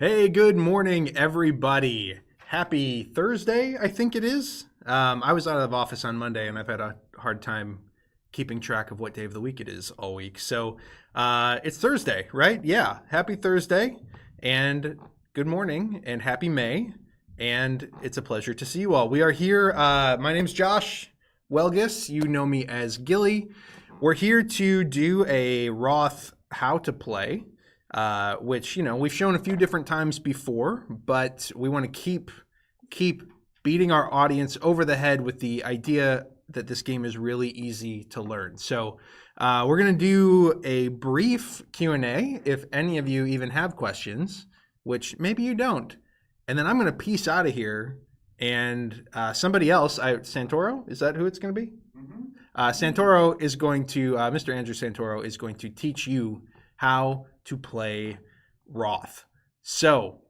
Hey, good morning, everybody. Happy Thursday, I think it is. I was out of office on Monday, and I've had a hard time keeping track of what day of the week it is all week. So it's Thursday, right? Yeah, happy Thursday, and good morning, and happy May. And it's a pleasure to see you all. We are here. My name's Josh Welgis. You know me as Gilly. We're here to do a Roth how to play. Which, we've shown a few different times before, but we want to keep beating our audience over the head with the idea that this game is really easy to learn. So we're going to do a brief Q&A if any of you even have questions, which maybe you don't. And then I'm going to peace out of here, and somebody else, Santoro, is that who it's going to be? Mm-hmm. Santoro is going to, Mr. Andrew Santoro is going to teach you how to play Wroth. So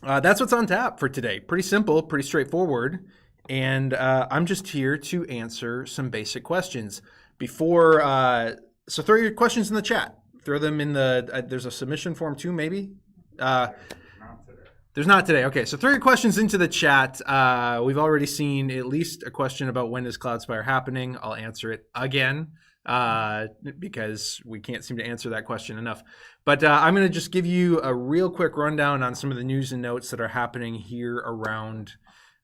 that's what's on tap for today. Pretty simple, pretty straightforward. And I'm just here to answer some basic questions. So throw your questions in the chat. Throw them in there's a submission form too, maybe? Not today. There's not today. Okay, so throw your questions into the chat. We've already seen at least a question about when is Cloudspire happening. I'll answer it again. Because we can't seem to answer that question enough. But I'm going to just give you a real quick rundown on some of the news and notes that are happening here around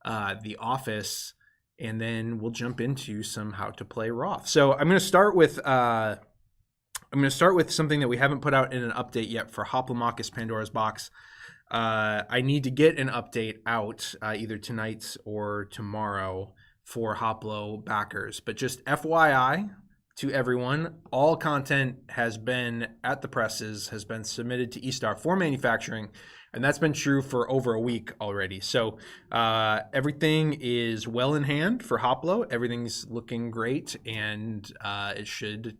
the office, and then we'll jump into some how to play Roth. So I'm going to start with something that we haven't put out in an update yet for Hoplomachus Pandora's Box. I need to get an update out either tonight or tomorrow for Hoplo backers. But just FYI, to everyone, all content has been at the presses, has been submitted to eStar for manufacturing, and that's been true for over a week already. So everything is well in hand for Hoplo. Everything's looking great, and it should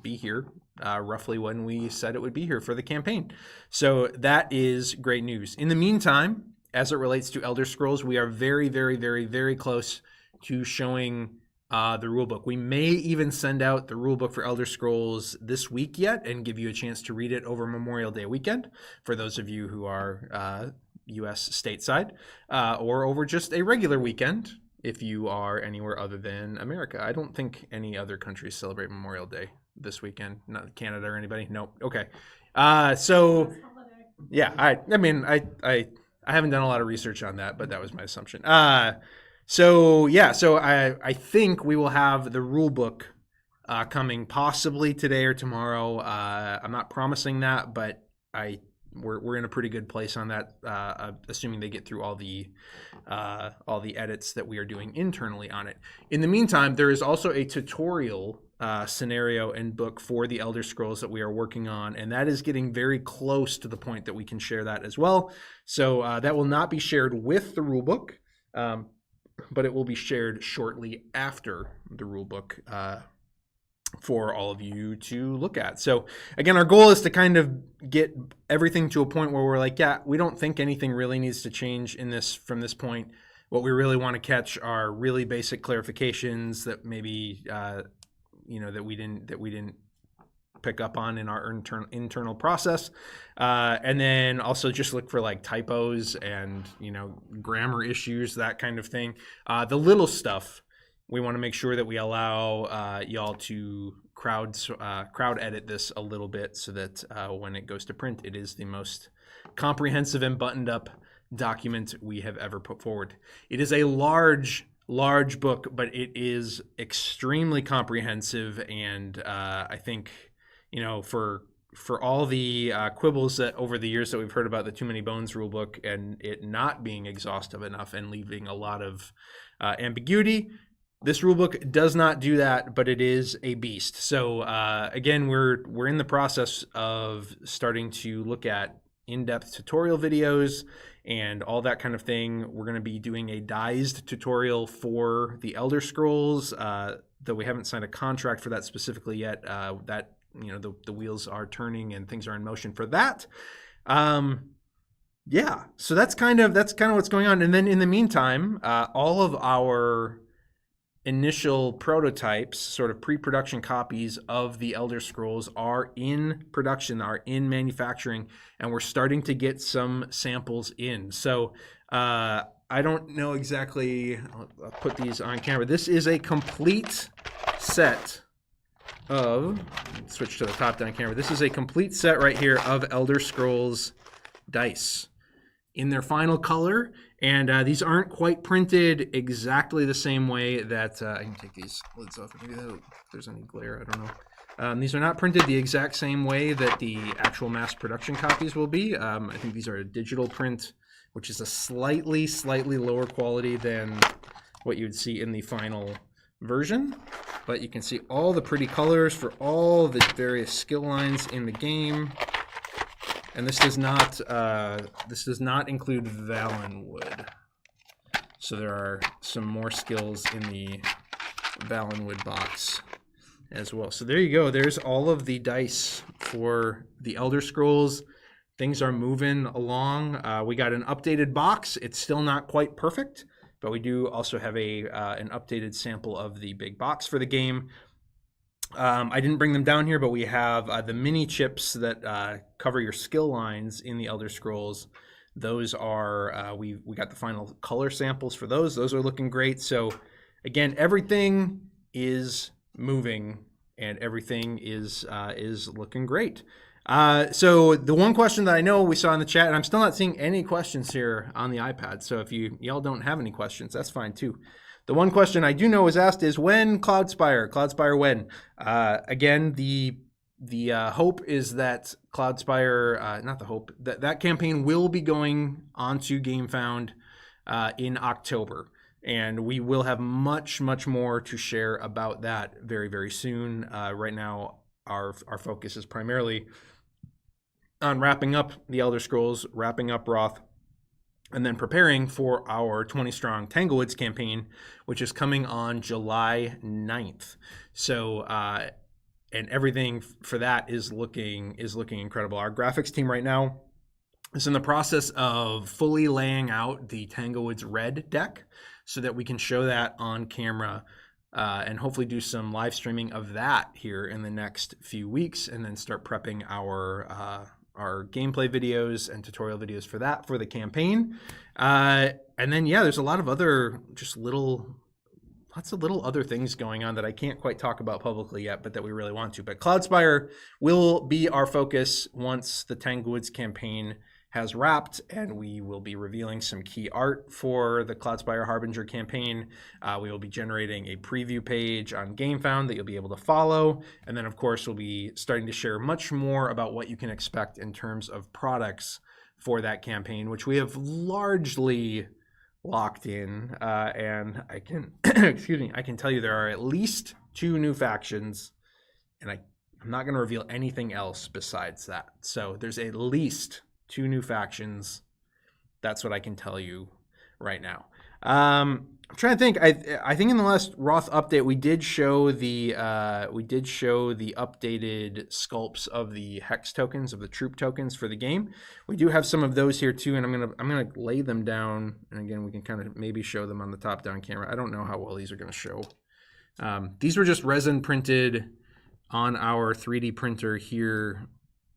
be here roughly when we said it would be here for the campaign. So that is great news. In the meantime, as it relates to Elder Scrolls, we are very, very, very, very close to showing the rulebook. We may even send out the rulebook for Elder Scrolls this week yet and give you a chance to read it over Memorial Day weekend for those of you who are U.S. stateside, or over just a regular weekend if you are anywhere other than America. I don't think any other countries celebrate Memorial Day this weekend. Not Canada or anybody? Nope. Okay. So yeah, I haven't done a lot of research on that, but that was my assumption. So I think we will have the rule book coming possibly today or tomorrow. I'm not promising that, but we're in a pretty good place on that, assuming they get through all the edits that we are doing internally on it. In the meantime, there is also a tutorial scenario and book for the Elder Scrolls that we are working on, and that is getting very close to the point that we can share that as well. So that will not be shared with the rulebook. But it will be shared shortly after the rulebook for all of you to look at. So again, our goal is to kind of get everything to a point where we're like, yeah, we don't think anything really needs to change from this point. What we really want to catch are really basic clarifications that maybe that we didn't pick up on in our internal process, and then also just look for like typos and grammar issues, that kind of thing. The little stuff we want to make sure that we allow y'all to crowd edit this a little bit so that when it goes to print, it is the most comprehensive and buttoned up document we have ever put forward. It is a large book, but it is extremely comprehensive, and I think for all the quibbles that over the years that we've heard about the Too Many Bones rulebook and it not being exhaustive enough and leaving a lot of ambiguity, this rulebook does not do that, but it is a beast. So again, we're in the process of starting to look at in-depth tutorial videos and all that kind of thing. We're going to be doing a diced tutorial for the Elder Scrolls, though we haven't signed a contract for that specifically yet. That the wheels are turning and things are in motion for that. So that's kind of what's going on. And then in the meantime, all of our initial prototypes, sort of pre-production copies of the Elder Scrolls are in production, are in manufacturing, and we're starting to get some samples in. So I don't know exactly, I'll put these on camera. This is a complete set of, switch to the top-down camera. This is a complete set right here of Elder Scrolls dice in their final color, and these aren't quite printed exactly the same way that I can take these lids off if there's any glare, I don't know. These are not printed the exact same way that the actual mass production copies will be. I think these are a digital print, which is a slightly lower quality than what you would see in the final version. But you can see all the pretty colors for all the various skill lines in the game. And this does not include Valenwood. So there are some more skills in the Valenwood box as well. So there you go. There's all of the dice for the Elder Scrolls. Things are moving along. We got an updated box. It's still not quite perfect, but we do also have an updated sample of the big box for the game. I didn't bring them down here, but we have the mini chips that cover your skill lines in the Elder Scrolls. Those are, we got the final color samples for those. Those are looking great. So again, everything is moving and everything is looking great. So the one question that I know we saw in the chat, and I'm still not seeing any questions here on the iPad. So if y'all don't have any questions, that's fine too. The one question I do know is asked is when Cloudspire? Cloudspire when? Again, the hope is that Cloudspire, not the hope, that campaign will be going onto GameFound in October. And we will have much more to share about that very soon. Right now, our focus is primarily on wrapping up the Elder Scrolls, wrapping up Wroth, and then preparing for our 20-strong Tanglewoods campaign, which is coming on July 9th. So, and everything for that is looking incredible. Our graphics team right now is in the process of fully laying out the Tanglewoods Red deck so that we can show that on camera and hopefully do some live streaming of that here in the next few weeks, and then start prepping our gameplay videos and tutorial videos for that for the campaign. And then there's a lot of other lots of little other things going on that I can't quite talk about publicly yet, but that we really want to. But Cloudspire will be our focus once the Tanglewoods campaign has wrapped, and we will be revealing some key art for the Cloudspire Harbinger campaign. We will be generating a preview page on GameFound that you'll be able to follow. And then, of course, we'll be starting to share much more about what you can expect in terms of products for that campaign, which we have largely locked in. And I can, I can tell you there are at least 2 new factions, and I'm not going to reveal anything else besides that. So there's at least 2 new factions. That's what I can tell you right now. I'm trying to think. I think in the last Wroth update we did show the updated sculpts of the hex tokens, of the troop tokens for the game. We do have some of those here too, and I'm gonna lay them down, and again we can kind of maybe show them on the top down camera. I don't know how well these are gonna show. These were just resin printed on our 3D printer here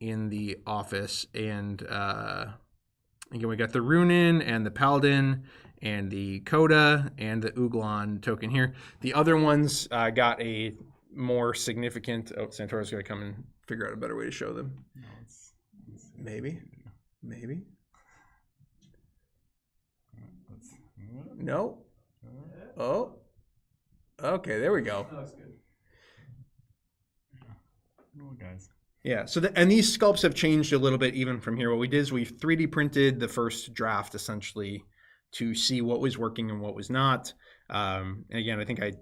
in the office, and again we got the Runin and the Paladin and the Coda and the Uglon token here. The other ones got a more significant. Oh, Santoro's gonna come and figure out a better way to show them. No, maybe. No. Oh. Okay, there we go. That looks good. Oh, guys. Yeah, so and these sculpts have changed a little bit even from here. What we did is we 3D printed the first draft essentially to see what was working and what was not. And again, I think I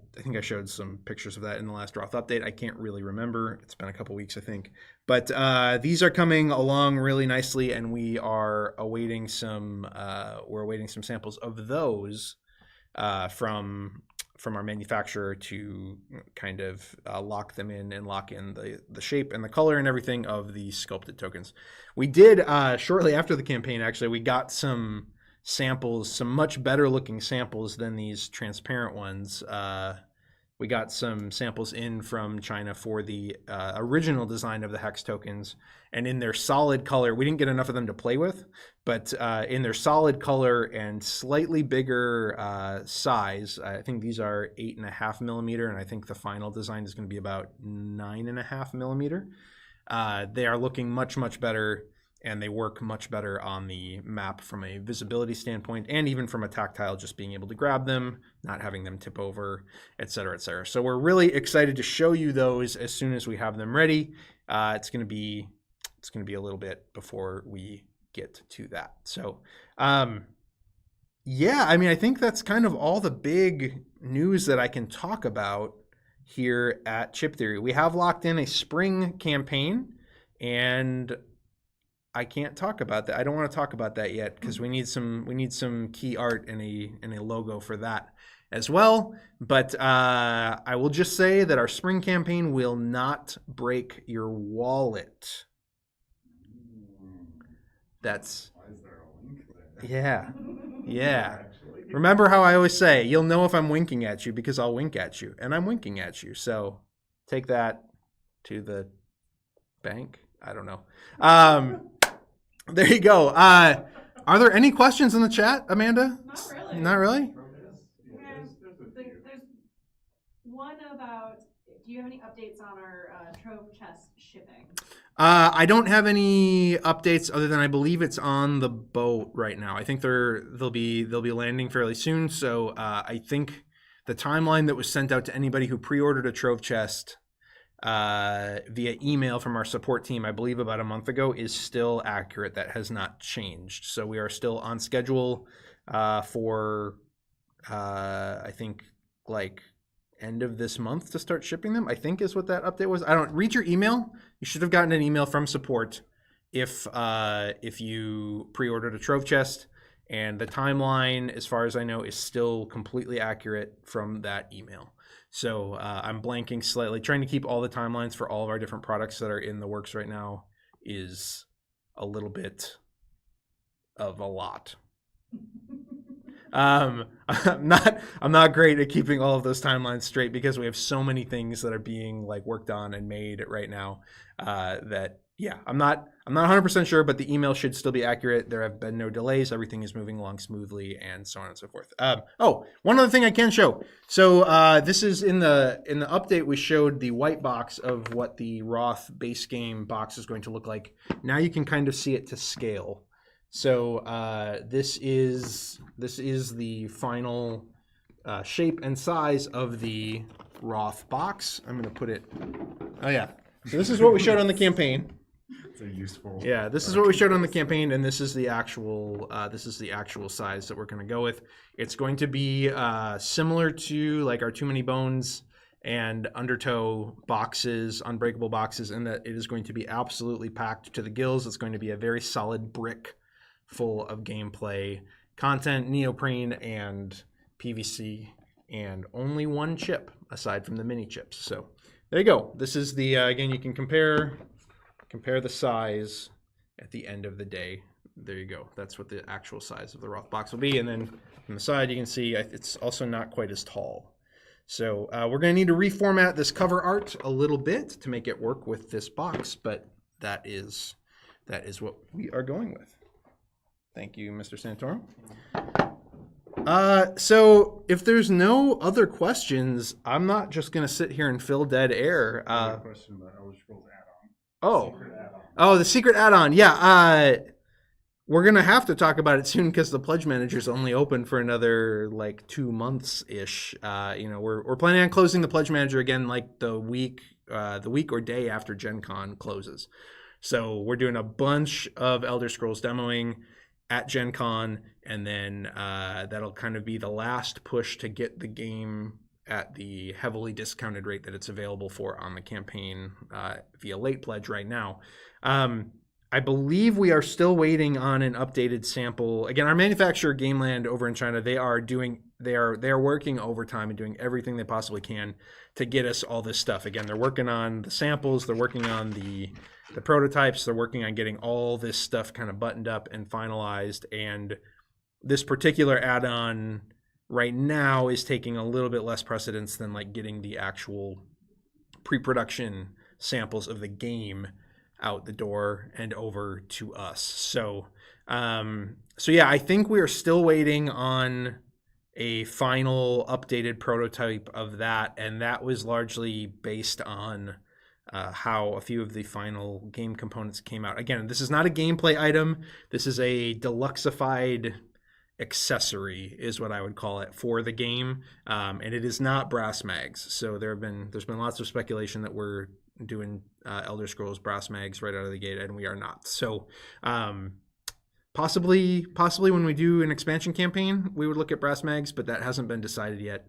showed some pictures of that in the last Wroth update. I can't really remember. It's been a couple weeks, I think. But these are coming along really nicely, and we are awaiting some samples of those from our manufacturer to kind of lock them in and lock in the shape and the color and everything of the sculpted tokens. We did, shortly after the campaign, actually, we got some samples, some much better looking samples than these transparent ones we got some samples in from China for the original design of the hex tokens, and in their solid color, we didn't get enough of them to play with, but in their solid color and slightly bigger size, I think these are 8.5 millimeter, and I think the final design is going to be about 9.5 millimeter. They are looking much, much better, and they work much better on the map from a visibility standpoint, and even from a tactile, just being able to grab them, not having them tip over, et cetera, et cetera. So we're really excited to show you those as soon as we have them ready. It's going to be a little bit before we get to that. So, yeah, I mean, I think that's kind of all the big news that I can talk about here at Chip Theory. We have locked in a spring campaign, and I can't talk about that. I don't want to talk about that yet because we need some key art and a logo for that as well. But I will just say that our spring campaign will not break your wallet. That's Why is there a link there? yeah. Remember how I always say, you'll know if I'm winking at you because I'll wink at you, and I'm winking at you. So take that to the bank. I don't know. There you go. Are there any questions in the chat, Amanda? Not really. Not really? There's one about, do you have any updates on our trove chest shipping? I don't have any updates other than I believe it's on the boat right now. I think they'll be landing fairly soon. So I think the timeline that was sent out to anybody who pre-ordered a trove chest via email from our support team, I believe about a month ago, is still accurate. That has not changed. So we are still on schedule for I think like end of this month to start shipping them, I think is what that update was. I don't read your email. You should have gotten an email from support if you pre-ordered a trove chest, and the timeline, as far as I know, is still completely accurate from that email. So I'm blanking slightly. Trying to keep all the timelines for all of our different products that are in the works right now is a little bit of a lot. I'm not great at keeping all of those timelines straight because we have so many things that are being like worked on and made right now that yeah, I'm not 100% sure, but the email should still be accurate. There have been no delays. Everything is moving along smoothly, and so on and so forth. Oh, one other thing I can show. So this is in the update. We showed the white box of what the Wroth base game box is going to look like. Now you can kind of see it to scale. So this is the final shape and size of the Wroth box. I'm going to put it. Oh yeah. So this is what we showed on the campaign. It's a useful. Yeah, this is what we showed on the campaign, and this is the actual size that we're going to go with. It's going to be similar to like our Too Many Bones and Undertow boxes, unbreakable boxes, in that it is going to be absolutely packed to the gills. It's going to be a very solid brick full of gameplay content, neoprene, and PVC, and only one chip aside from the mini chips. So there you go. This is the again, you can compare the size at the end of the day. There you go. That's what the actual size of the Wroth box will be. And then from the side, you can see it's also not quite as tall. So we're going to need to reformat this cover art a little bit to make it work with this box, but that is what we are going with. Thank you, Mr. Santoro. So if there's no other questions, I'm not just going to sit here and fill dead air. Question about Elder Scrolls add-on. Oh. Secret add-on. Oh, the secret add-on. Yeah. We're going to have to talk about it soon because the Pledge Manager's only open for another like 2 months-ish. We're planning on closing the Pledge Manager again like the week or day after Gen Con closes. So we're doing a bunch of Elder Scrolls demoing at Gen Con, and then that'll kind of be the last push to get the game at the heavily discounted rate that it's available for on the campaign via late pledge right now. I believe we are still waiting on an updated sample. Again, our manufacturer Gameland over in China, they are working overtime and doing everything they possibly can to get us all this stuff. Again, they're working on the samples, they're working on the prototypes, they're working on getting all this stuff kind of buttoned up and finalized. And this particular add-on right now is taking a little bit less precedence than like getting the actual pre-production samples of the game out the door and over to us. So yeah, I think we are still waiting on a final updated prototype of that, and that was largely based on how a few of the final game components came out. Again, this is not a gameplay item. This is a deluxeified accessory, is what I would call it, for the game, and it is not brass mags. So there's been lots of speculation that we're doing Elder Scrolls brass mags right out of the gate, and we are not. So possibly when we do an expansion campaign, we would look at brass mags, but that hasn't been decided yet.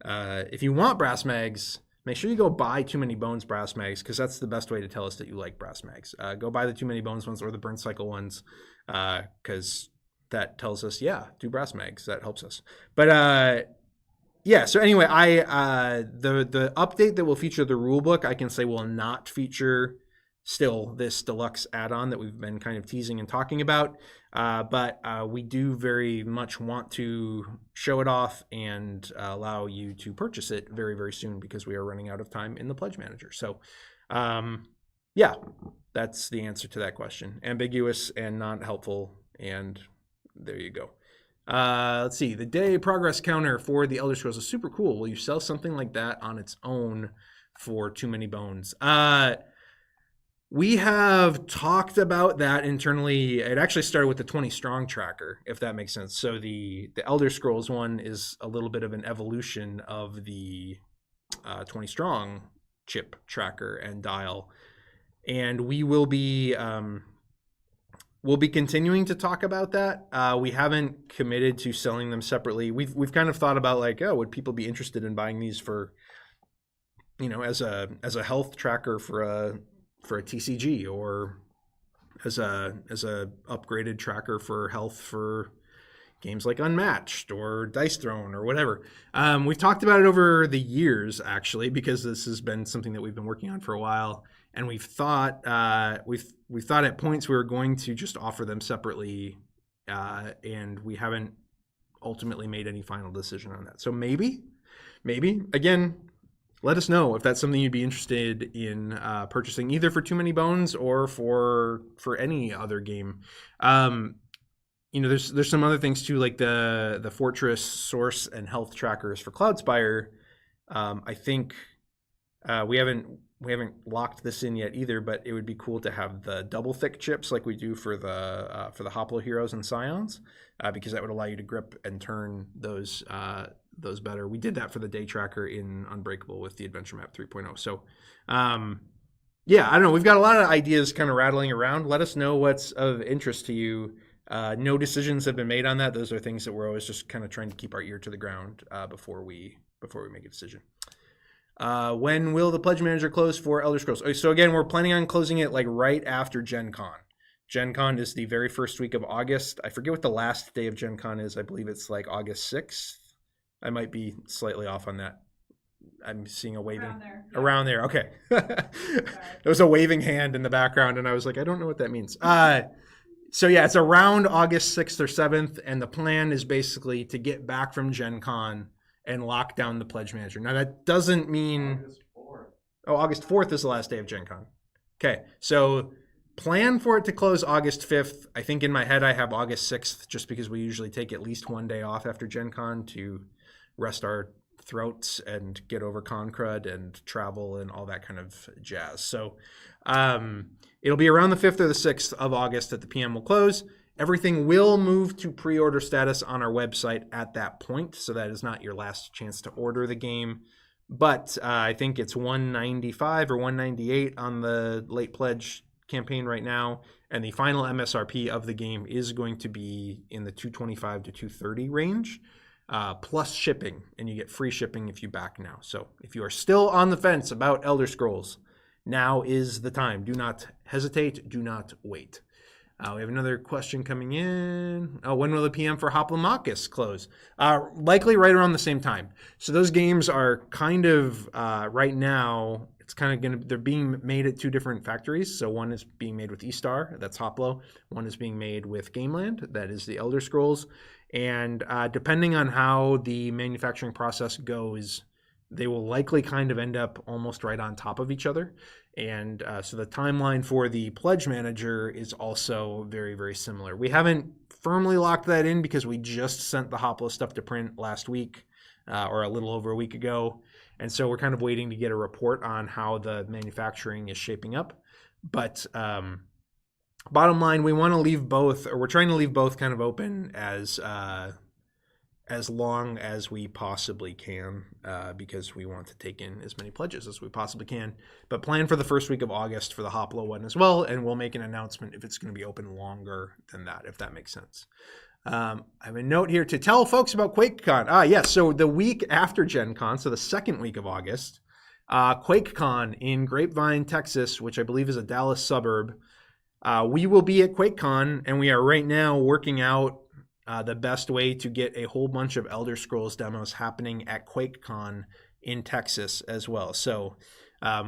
If you want brass mags, make sure you go buy Too Many Bones brass mags, because that's the best way to tell us that you like brass mags. Go buy the Too Many Bones ones or the Burn Cycle ones, because that tells us, yeah, do brass mags. That helps us. But yeah, so anyway, the update that will feature the rulebook, I can say will not feature still this deluxe add-on that we've been kind of teasing and talking about. But we do very much want to show it off and allow you to purchase it very, very soon, because we are running out of time in the Pledge Manager. So yeah, that's the answer to that question. Ambiguous and not helpful, and there you go. Let's see. The day progress counter for the Elder Scrolls is super cool. Will you sell something like that on its own for Too Many Bones? We have talked about that internally. It actually started with the 20 strong tracker, if that makes sense. So the Elder Scrolls one is a little bit of an evolution of the 20 strong chip tracker and dial. And we will be we'll be continuing to talk about that. We haven't committed to selling them separately. We've kind of thought about like, oh, would people be interested in buying these for, as a health tracker for a TCG, or as a upgraded tracker for health for games like Unmatched or Dice Throne or whatever. We've talked about it over the years, actually, because this has been something that we've been working on for a while, and we've thought we've thought at points we were going to just offer them separately, and we haven't ultimately made any final decision on that. So maybe again, let us know if that's something you'd be interested in purchasing, either for Too Many Bones or for any other game. There's some other things too, like the Fortress source and health trackers for Cloudspire. I think we haven't locked this in yet either, but it would be cool to have the double thick chips like we do for the Hoplo Heroes and Scions, because that would allow you to grip and turn those better. We did that for the day tracker in Unbreakable with the Adventure Map 3.0. So yeah, I don't know. We've got a lot of ideas kind of rattling around. Let us know what's of interest to you. No decisions have been made on that. Those are things that we're always just kind of trying to keep our ear to the ground before we make a decision. When will the Pledge Manager close for Elder Scrolls? So again, we're planning on closing it like right after Gen Con. Gen Con is the very first week of August. I forget what the last day of Gen Con is. I believe it's like August 6th. I might be slightly off on that. I'm seeing a waving. Around there. Yeah. Around there. Okay. There was a waving hand in the background, and I was like, I don't know what that means. So yeah, it's around August 6th or 7th, and the plan is basically to get back from Gen Con and lock down the Pledge Manager. Now, that doesn't mean... August 4th. Oh, August 4th is the last day of Gen Con. Okay, so plan for it to close August 5th. I think in my head I have August 6th, just because we usually take at least one day off after Gen Con to rest our throats and get over con crud and travel and all that kind of jazz. So it'll be around the 5th or the 6th of August that the PM will close. Everything will move to pre-order status on our website at that point, so that is not your last chance to order the game. But I think it's $195 or $198 on the late pledge campaign right now, and the final MSRP of the game is going to be in the $225 to $230 range, plus shipping, and you get free shipping if you back now. So if you are still on the fence about Elder Scrolls, now is the time. Do not hesitate. Do not wait. We have another question coming in. Oh, when will the PM for Hoplomachus close? Likely right around the same time. So those games are kind of, right now, it's kind of going to, they're being made at two different factories. So one is being made with E-Star, that's Hoplo. One is being made with Gameland, that is the Elder Scrolls. And depending on how the manufacturing process goes, they will likely kind of end up almost right on top of each other. And so the timeline for the pledge manager is also very, very similar. We haven't firmly locked that in because we just sent the Hoplo stuff to print last week or a little over a week ago. And so we're kind of waiting to get a report on how the manufacturing is shaping up. But bottom line, we want to leave both, or we're trying to leave both kind of open as long as we possibly can, because we want to take in as many pledges as we possibly can. But plan for the first week of August for the Hoplo one as well, and we'll make an announcement if it's going to be open longer than that, if that makes sense. I have a note here to tell folks about QuakeCon. Yes, so the week after Gen Con, so the second week of August, QuakeCon in Grapevine, Texas, which I believe is a Dallas suburb. We will be at QuakeCon, and we are right now working out the best way to get a whole bunch of Elder Scrolls demos happening at QuakeCon in Texas as well. So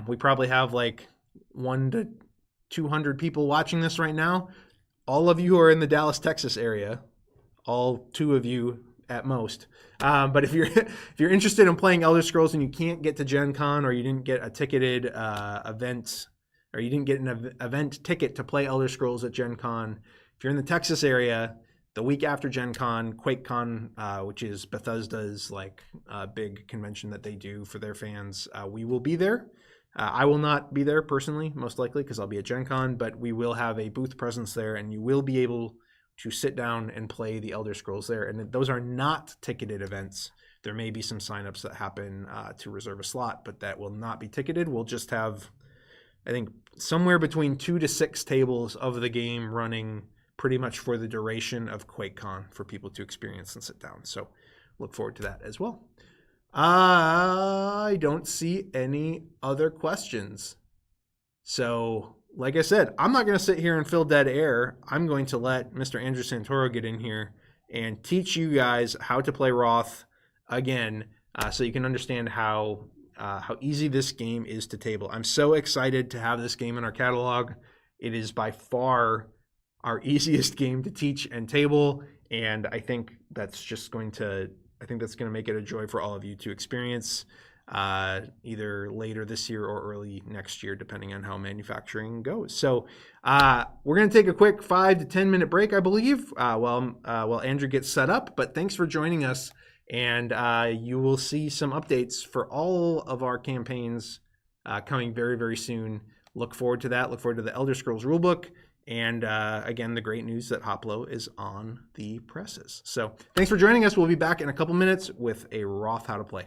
we probably have like 100 to 200 people watching this right now. All of you who are in the Dallas, Texas area, all 2 of you at most. But if you're interested in playing Elder Scrolls and you can't get to Gen Con, or you didn't get a ticketed event, or you didn't get an event ticket to play Elder Scrolls at Gen Con, if you're in the Texas area, the week after Gen Con, QuakeCon, which is Bethesda's like big convention that they do for their fans, we will be there. I will not be there personally, most likely, because I'll be at Gen Con, but we will have a booth presence there, and you will be able to sit down and play the Elder Scrolls there. And those are not ticketed events. There may be some signups that happen to reserve a slot, but that will not be ticketed. We'll just have, I think, somewhere between 2 to 6 tables of the game running pretty much for the duration of QuakeCon for people to experience and sit down. So look forward to that as well. I don't see any other questions. So like I said, I'm not going to sit here and fill dead air. I'm going to let Mr. Andrew Santoro get in here and teach you guys how to play Wroth again, so you can understand how easy this game is to table. I'm so excited to have this game in our catalog. It is by far our easiest game to teach and table, and I think that's going to make it a joy for all of you to experience, either later this year or early next year, depending on how manufacturing goes. So we're going to take a quick 5 to 10 minute break, I believe, while Andrew gets set up. But thanks for joining us, and you will see some updates for all of our campaigns coming very, very soon. Look forward to that. Look forward to the Elder Scrolls rulebook. And again, the great news that Hoplo is on the presses. So thanks for joining us. We'll be back in a couple minutes with a Wroth How to Play.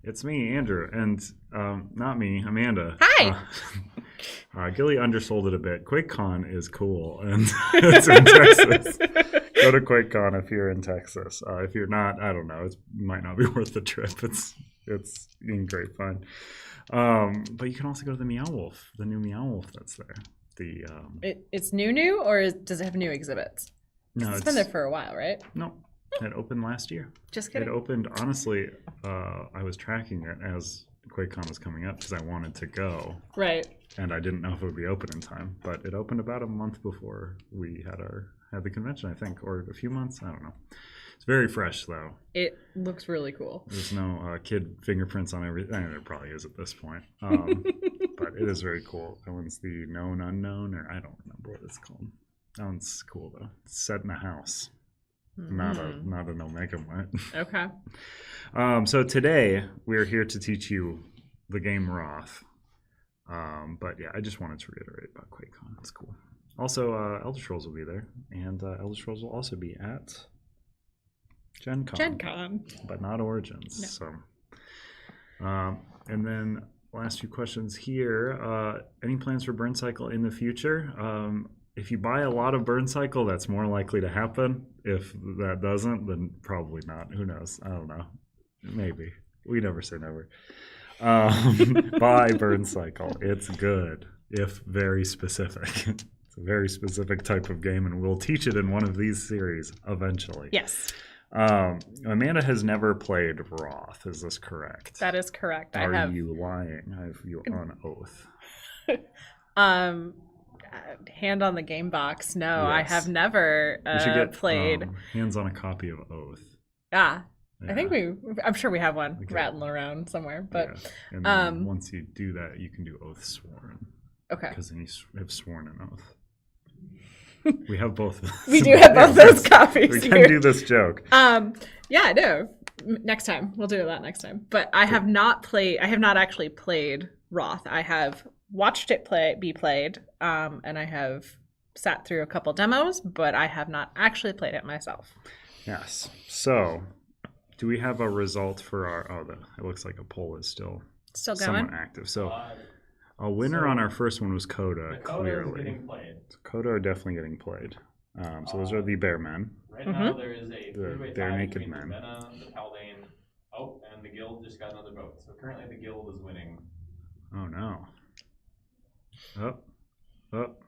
It's me, Andrew, and not me, Amanda. Hi. Gilly undersold it a bit. QuakeCon is cool, and it's in Texas. Go to QuakeCon if you're in Texas. If you're not, I don't know. It might not be worth the trip. It's being great fun. But you can also go to the Meow Wolf, the new Meow Wolf that's there. It's new, or does it have new exhibits? No, it's been there for a while, right? No, it opened last year. Just kidding. It opened, honestly, I was tracking it as QuakeCon was coming up because I wanted to go. Right. And I didn't know if it would be open in time. But it opened about a month before we had the convention, I think, or a few months. I don't know. It's very fresh, though. It looks really cool. There's no kid fingerprints on everything. I mean, there probably is at this point. But it is very cool. That one's the Known Unknown, or I don't remember what it's called. That one's cool, though. It's set in a house. Not an Omega Mart. Okay. So today we're here to teach you the game Wroth. But yeah, I just wanted to reiterate about QuakeCon. It's cool. Also, Elder Scrolls will be there, and Elder Scrolls will also be at Gen Con, but not Origins. No. So, and then last few questions here. Any plans for Burn Cycle in the future? If you buy a lot of Burn Cycle, that's more likely to happen. If that doesn't, then probably not. Who knows? I don't know. Maybe. We never say never. Buy Burn Cycle. It's good, if very specific. It's a very specific type of game, and we'll teach it in one of these series eventually. Yes. Amanda has never played Wroth. Is this correct? That is correct. Are you lying? I have you on oath. Hand on the game box. No, Yes. I have never We should get played. hands on a copy of Oath. Yeah. Yeah. I think I'm sure we have one Okay. rattling around somewhere. But yeah. And then once you do that, you can do Oath Sworn. okay. Because then you have sworn an oath. We have both. We do have both those copies. We here. can do this joke. Yeah, no. Next time. We'll do that next time. But I have not actually played Wroth. I have watched it be played, and I have sat through a couple demos, but I have not actually played it myself. Yes. So, do we have a result for our... it looks like a poll is still Still somewhat going? active. So, a winner on our first one was Coda, clearly. Getting played. So Coda are definitely getting played. So those are the Bear Men. Right now there is a The three-way bare tie naked between men. the Vena, the Paladin, and the Guild just got another vote. So currently the Guild is winning. Oh no.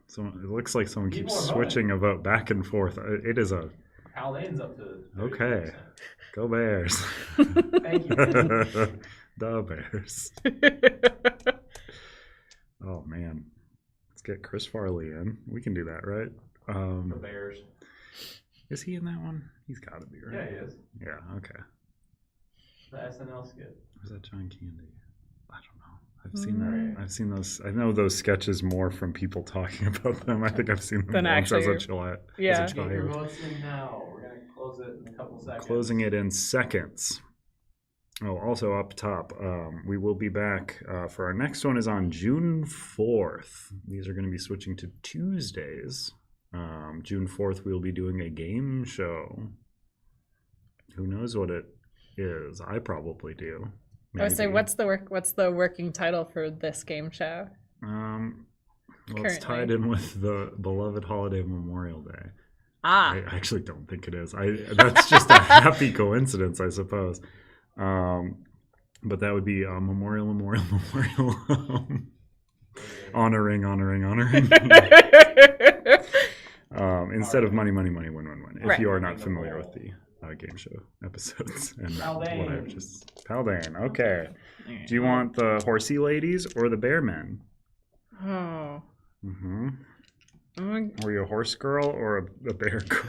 Someone, it looks like someone People keeps are switching a vote back and forth. It is a... Paladin's up to 30%. Okay. Go Bears. Thank you. The Bears. Oh man. Let's get Chris Farley in. We can do that, right? The Bears. Is he in that one? He's got to be, right? Yeah, he is. Yeah, okay. The SNL skit. Was that John Candy? I don't know. I've seen that. I've seen those. I know those sketches more from people talking about them. I think I've seen them Than once as a actually- child. Yeah. As a Get your child. votes in now. We're going to close it in a couple seconds. Closing it in seconds. Oh, also up top, we will be back for our next one is on June 4th. These are going to be switching to Tuesdays. June 4th, we'll be doing a game show. Who knows what it is? I probably do. I would say, Maybe. what's the working title for this game show? Well, it's Currently. tied in with the beloved holiday Memorial Day. Ah, I actually don't think it is. That's just a happy coincidence, I suppose. But that would be memorial. honoring. Instead of money, win. If Right. you are not familiar with the game show episodes and what I've just... Paldain, okay. Do you want the horsey ladies or the bear men? oh, Mm-hmm. I'm Were you a horse girl or a bear girl?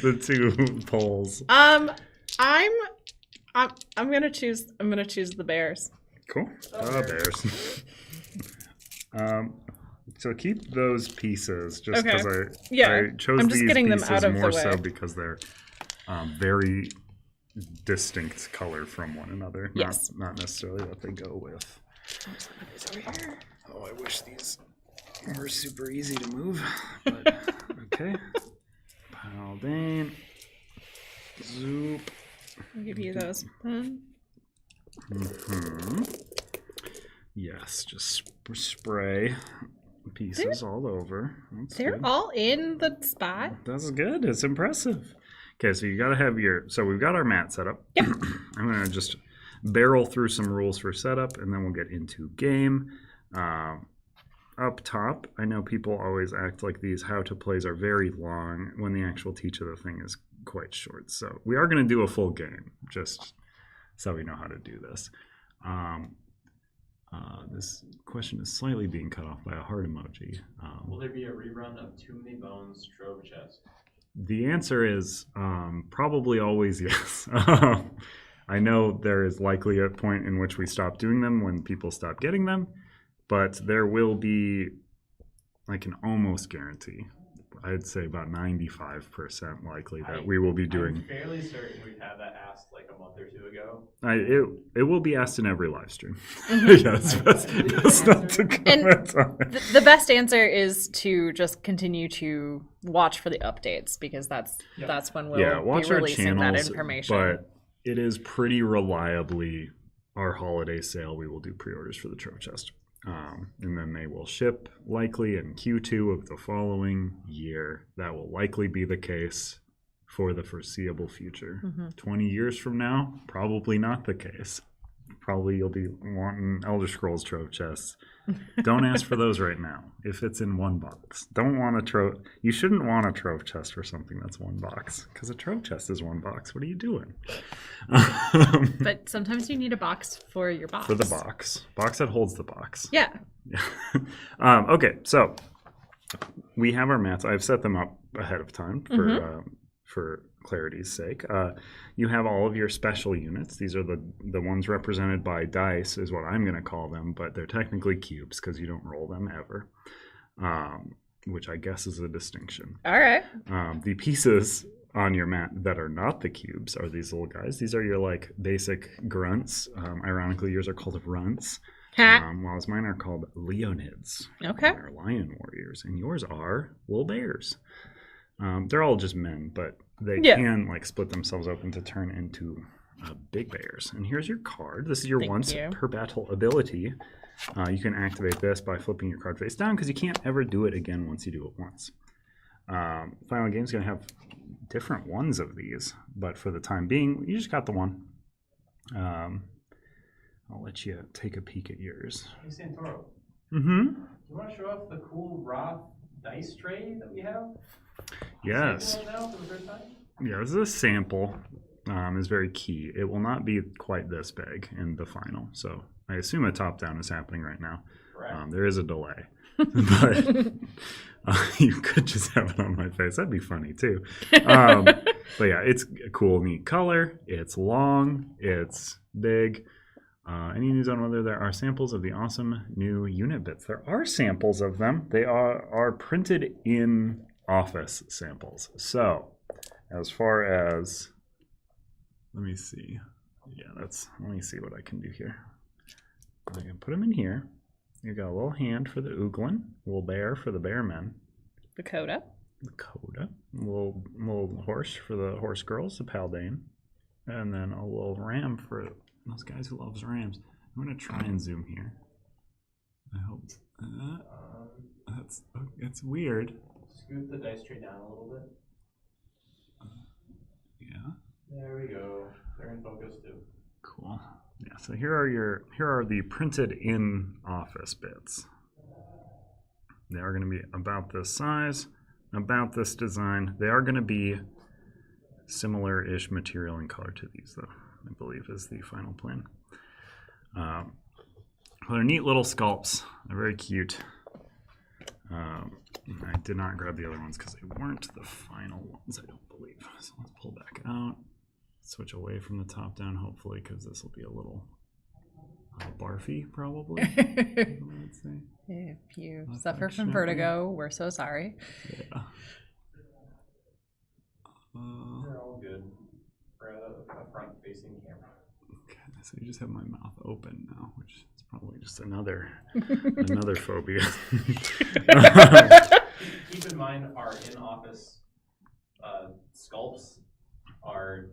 the two polls. I'm gonna choose the Bears. Cool. Bears. So keep those pieces just Okay. because Yeah, I chose I'm just these getting them pieces out of the more so way. because they're very distinct color from one another. Yes. Not necessarily what they go with. Oh, I wish these were super easy to move. But okay. Paldain. Zoop. I'll give you those. Hmm. Yes, just spray pieces all over. That's They're good. all in the spot. That's good. It's impressive. Okay, so you got to have your. So we've got our mat set up. Yep. I'm going to just barrel through some rules for setup, and then we'll get into game. Up top, I know people always act like these how-to plays are very long when the actual teach of the thing is quite short. So we are going to do a full game, just so we know how to do this. This question is slightly being cut off by a heart emoji. Will there be a rerun of Too Many Bones Trove Chest? The answer is probably always yes. I know there is likely a point in which we stop doing them when people stop getting them, but there will be, I can almost guarantee, I'd say about 95% likely that we will be doing. I'm fairly certain we've had that asked like a month or two ago. It will be asked in every live stream. Yes, that's not to comment on it. The best answer is to just continue to watch for the updates because that's when we'll watch be our releasing channels, that information. But it is pretty reliably our holiday sale. We will do pre-orders for the Trove Chest. And then they will ship likely in Q2 of the following year. That will likely be the case for the foreseeable future. 20 years from now, probably not the case. Probably you'll be wanting Elder Scrolls Trove Chests. Don't ask for those right now if it's in one box. Don't want a Trove. You shouldn't want a Trove Chest for something that's one box because a Trove Chest is one box. What are you doing? But sometimes you need a box for your box. For the box that holds the box. Yeah. Okay, so we have our mats. I've set them up ahead of time for clarity's sake. You have all of your special units. These are the ones represented by dice, is what I'm going to call them, but they're technically cubes because you don't roll them ever, which I guess is a distinction. All right. The pieces on your mat that are not the cubes are these little guys. These are your like basic grunts. Ironically, yours are called runts. While mine are called Leonids. Okay. They're lion warriors. And yours are little bears. They're all just men, but they can like split themselves open to turn into big bears. And here's your card. This is your once per battle ability. You can activate this by flipping your card face down because you can't ever do it again once you do it once. Final Game's going to have different ones of these, but for the time being, you just got the one. I'll let you take a peek at yours. Hey, Santoro. Mm-hmm. Do you want to show off the cool Wroth dice tray that we have? Yes. Now for the first time? Yeah, this is a sample. Is very key. It will not be quite this big in the final, so I assume a top-down is happening right now. Correct. There is a delay, but you could just have it on my face. That'd be funny too. But yeah, it's a cool, neat color. It's long. It's big. Any news on whether there are samples of the awesome new unit bits? There are samples of them. They are printed in office samples. So, as far as, let me see. Yeah, let me see what I can do here. I can put them in here. You got a little hand for the Ooglin, a little bear for the bearmen. The Coda. A little horse for the horse girls, the Paldane. And then a little ram for those guys who loves rams. I'm going to try and zoom here. I hope. It's weird. Scoot the dice tray down a little bit. Yeah. There we go. They're in focus too. Cool. Yeah, so here are the printed in office bits. They are going to be about this size, about this design. They are going to be similar-ish material and color to these, though, I believe is the final plan. They're neat little sculpts. They're very cute. I did not grab the other ones because they weren't the final ones, I don't believe. So let's pull back out. Switch away from the top down, hopefully, because this will be a little barfy, probably. Let's see. If you suffer from vertigo, we're so sorry. Yeah. They're all good for a front-facing camera. Okay, so you just have my mouth open now, which is probably just another phobia. Keep in mind, our in-office sculpts are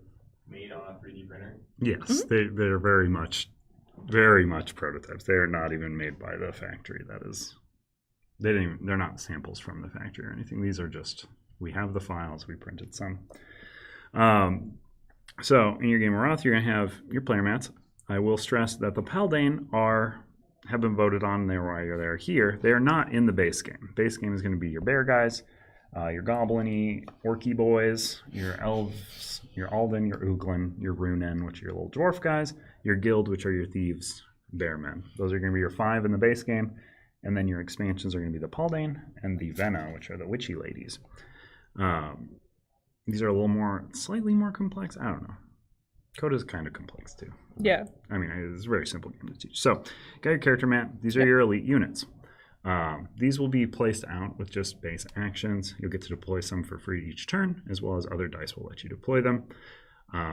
made on a 3D printer? Yes, they're very much prototypes. They are not even made by the factory. They're not samples from the factory or anything. These are just, we have the files, we printed some. So in your game of Wroth, you're going to have your player mats. I will stress that the Paldain have been voted on. They're here. They are not in the base game. Base game is going to be your bear guys, your goblin-y, orky boys, your elves, your Alden, your Uglin, your Runen, which are your little dwarf guys, your guild, which are your thieves, bearmen. Those are going to be your 5 in the base game. And then your expansions are going to be the Paldain and the Venna, which are the witchy ladies. These are slightly more complex. I don't know. Coda's kind of complex too. Yeah. I mean, it's a very simple game to teach. So, got your character mat. These are your elite units. These will be placed out with just base actions. You'll get to deploy some for free each turn, as well as other dice will let you deploy them.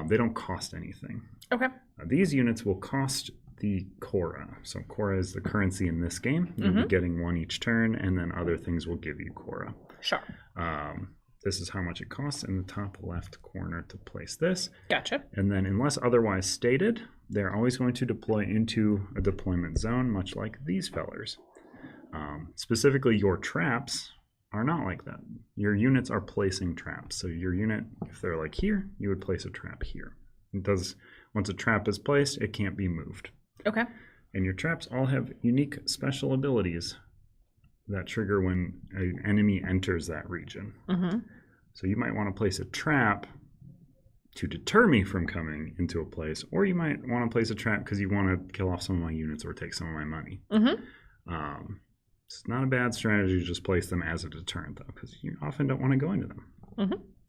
They don't cost anything. Okay. These units will cost the Cora. So Cora is the currency in this game. You'll be getting 1 each turn, and then other things will give you Cora. Sure. This is how much it costs in the top left corner to place this. Gotcha. And then unless otherwise stated, they're always going to deploy into a deployment zone, much like these fellers. Specifically, your traps are not like that. Your units are placing traps. So your unit, if they're like here, you would place a trap here. Once a trap is placed, it can't be moved. Okay. And your traps all have unique special abilities that trigger when an enemy enters that region. So you might want to place a trap to deter me from coming into a place, or you might want to place a trap because you want to kill off some of my units or take some of my money. It's not a bad strategy to just place them as a deterrent, though, because you often don't want to go into them.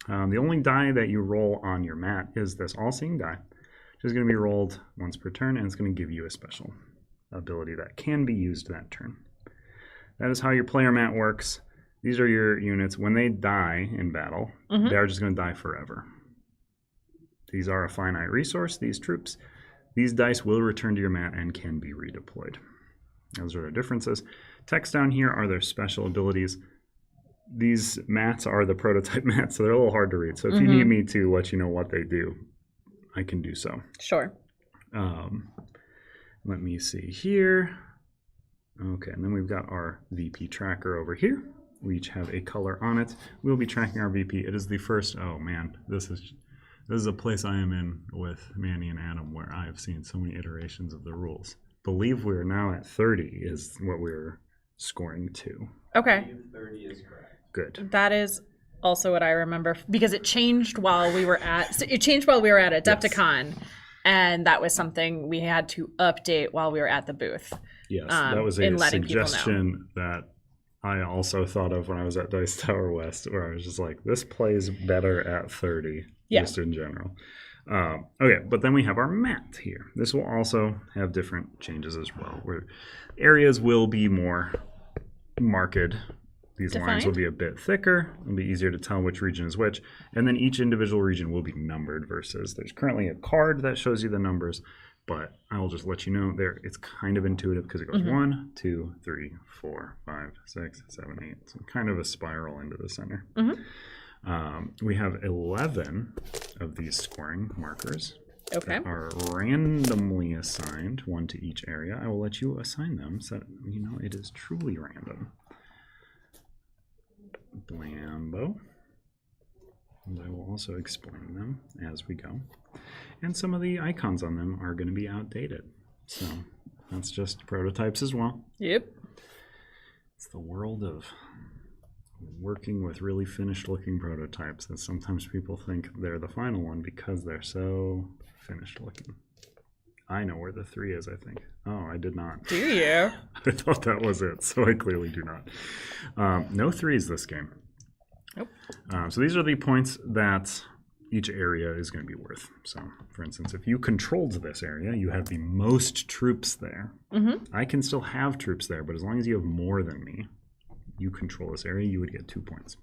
The only die that you roll on your mat is this all-seeing die, which is going to be rolled once per turn, and it's going to give you a special ability that can be used that turn. That is how your player mat works. These are your units. When they die in battle, they are just going to die forever. These are a finite resource, these troops. These dice will return to your mat and can be redeployed. Those are their differences. Text down here are their special abilities. These mats are the prototype mats, so they're a little hard to read. So if you need me to let you know what they do, I can do so. Sure. Let me see here. Okay, and then we've got our VP tracker over here. We each have a color on it. We'll be tracking our VP. It is the first, oh man, this is a place I am in with Manny and Adam where I have seen so many iterations of the rules. Believe we're now at 30 is what we're scoring to. Okay. 30 is correct. Good. That is also what I remember because it changed while we were at Adepticon, and that was something we had to update while we were at the booth. Yes, that was a suggestion know. that I also thought of when I was at Dice Tower West, where I was just like, this plays better at 30, just in general. Okay, but then we have our mat here. This will also have different changes as well, where areas will be more marked. These Defined. lines will be a bit thicker. It'll be easier to tell which region is which. And then each individual region will be numbered versus there's currently a card that shows you the numbers, but I will just let you know there it's kind of intuitive because it goes 1, 2, 3, 4, 5, 6, 7, 8. So kind of a spiral into the center. We have 11 of these scoring markers. Okay. That are randomly assigned, 1 to each area. I will let you assign them so that you know it is truly random. Blambo. And I will also explain them as we go. And some of the icons on them are going to be outdated. So that's just prototypes as well. Yep. It's the world of working with really finished looking prototypes that sometimes people think they're the final one because they're so finished looking. I know where the 3 is, I think. Oh, I did not. Do you? I thought that was it, so I clearly do not. No 3s this game. Nope. So these are the points that each area is going to be worth. So, for instance, if you controlled this area, you have the most troops there. I can still have troops there, but as long as you have more than me, you control this area, you would get 2 points.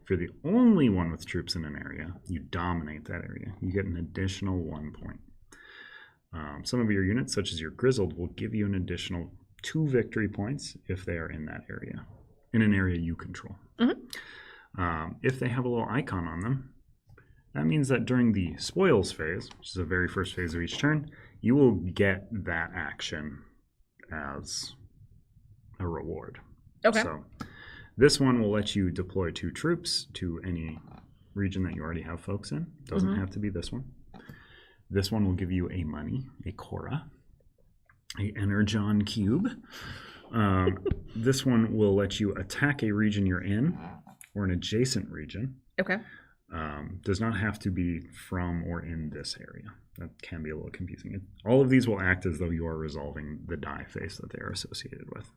If you're the only one with troops in an area, you dominate that area. You get an additional 1 point. Some of your units, such as your Grizzled, will give you an additional 2 victory points if they are in that area, in an area you control. If they have a little icon on them, that means that during the spoils phase, which is the very first phase of each turn, you will get that action as a reward. Okay. So this one will let you deploy 2 troops to any region that you already have folks in. Doesn't have to be this one. This one will give you a money, a Cora, a Energon cube. This one will let you attack a region you're in or an adjacent region. Okay. Does not have to be from or in this area. That can be a little confusing. All of these will act as though you are resolving the die face that they are associated with.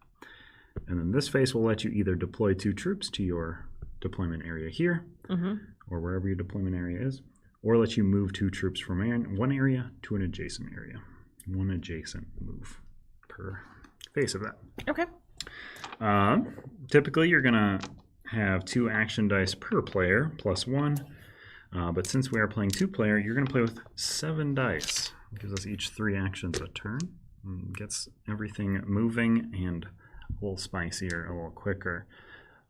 And then this face will let you either deploy 2 troops to your deployment area here, or wherever your deployment area is, or let you move 2 troops from one area to an adjacent area. 1 adjacent move per face of that. Okay. Typically, you're going to have 2 action dice per player, plus 1. But since we are playing 2-player, you're going to play with 7 dice. It gives us each 3 actions a turn. And gets everything moving and a little spicier, a little quicker.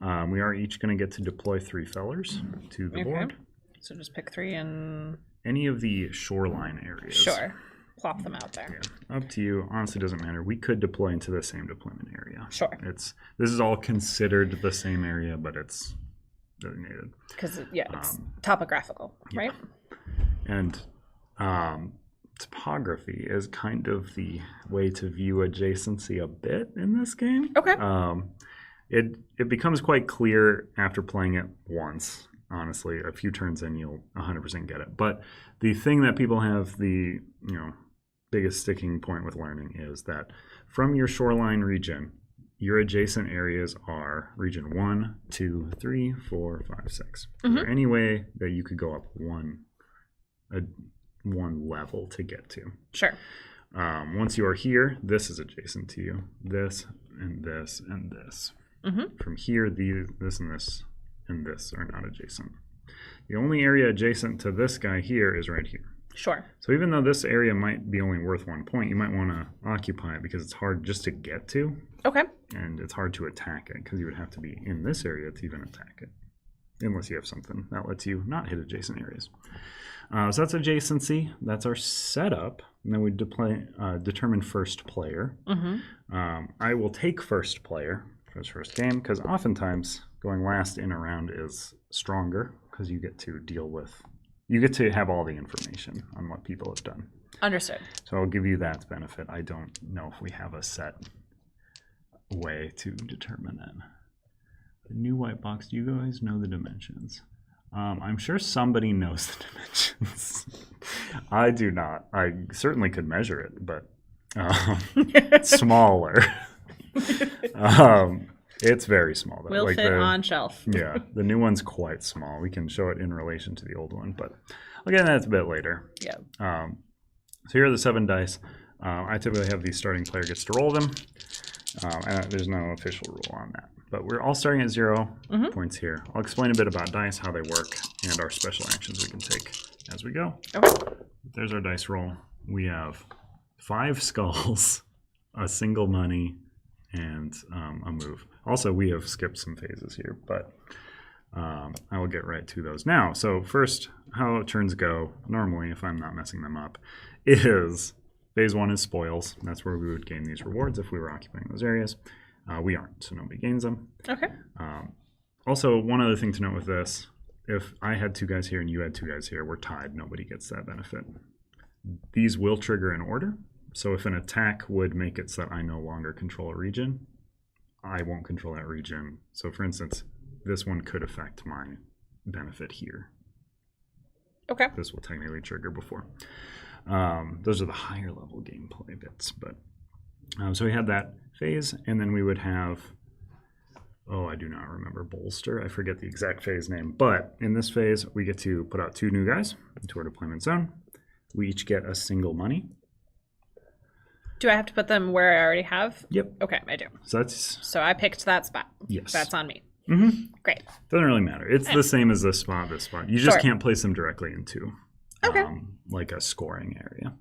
We are each going to get to deploy 3 fellers to the board. So just pick 3 and... Any of the shoreline areas. Sure. Plop them out there. Yeah, up to you. Honestly, doesn't matter. We could deploy into the same deployment area. Sure. This is all considered the same area, but it's designated. Because, it's topographical, right? And topography is kind of the way to view adjacency a bit in this game. Okay. It becomes quite clear after playing it once. Honestly, a few turns in, you'll 100% get it. But the thing that people have the biggest sticking point with learning is that from your shoreline region, your adjacent areas are region 1, 2, 3, 4, 5, 6. Is there any way that you could go up one level to get to? Sure. Once you are here, this is adjacent to you. This and this and this. From here, this and this and this are not adjacent. The only area adjacent to this guy here is right here. Sure. So even though this area might be only worth 1 point, you might want to occupy it because it's hard just to get to. Okay. And it's hard to attack it because you would have to be in this area to even attack it. Unless you have something that lets you not hit adjacent areas. So that's adjacency. That's our setup. And then we determine first player. I will take first player for this first game because oftentimes going last in a round is stronger because you get to have all the information on what people have done. Understood. So I'll give you that benefit. I don't know if we have a set way to determine that. The new white box, do you guys know the dimensions? I'm sure somebody knows the dimensions. I do not. I certainly could measure it, but it's smaller. It's very small. Will fit on shelf. Yeah, the new one's quite small. We can show it in relation to the old one, but I'll get into that a bit later. Yeah. So here are the 7 dice. I typically have the starting player gets to roll them, and there's no official rule on that. But we're all starting at 0 points here. I'll explain a bit about dice, how they work, and our special actions we can take as we go. Okay. There's our dice roll. We have 5 skulls, a single money, and a move. Also, we have skipped some phases here, but I will get right to those now. So first, how turns go, normally, if I'm not messing them up, is phase 1 is spoils. That's where we would gain these rewards if we were occupying those areas. We aren't, so nobody gains them. Okay. Also, one other thing to note with this, if I had 2 guys here and you had 2 guys here, we're tied. Nobody gets that benefit. These will trigger in order. So if an attack would make it so that I no longer control a region, I won't control that region. So for instance, this one could affect my benefit here. Okay. This will technically trigger before. Those are the higher level gameplay bits. But so we had that phase, and then we would have, I do not remember, bolster. I forget the exact phase name. But in this phase, we get to put out 2 new guys into our deployment zone. We each get a single money. Do I have to put them where I already have? Yep. Okay, I do. So I picked that spot. Yes. That's on me. Great. Doesn't really matter. It's the same as this spot, this spot. You just can't place them directly into like a scoring area.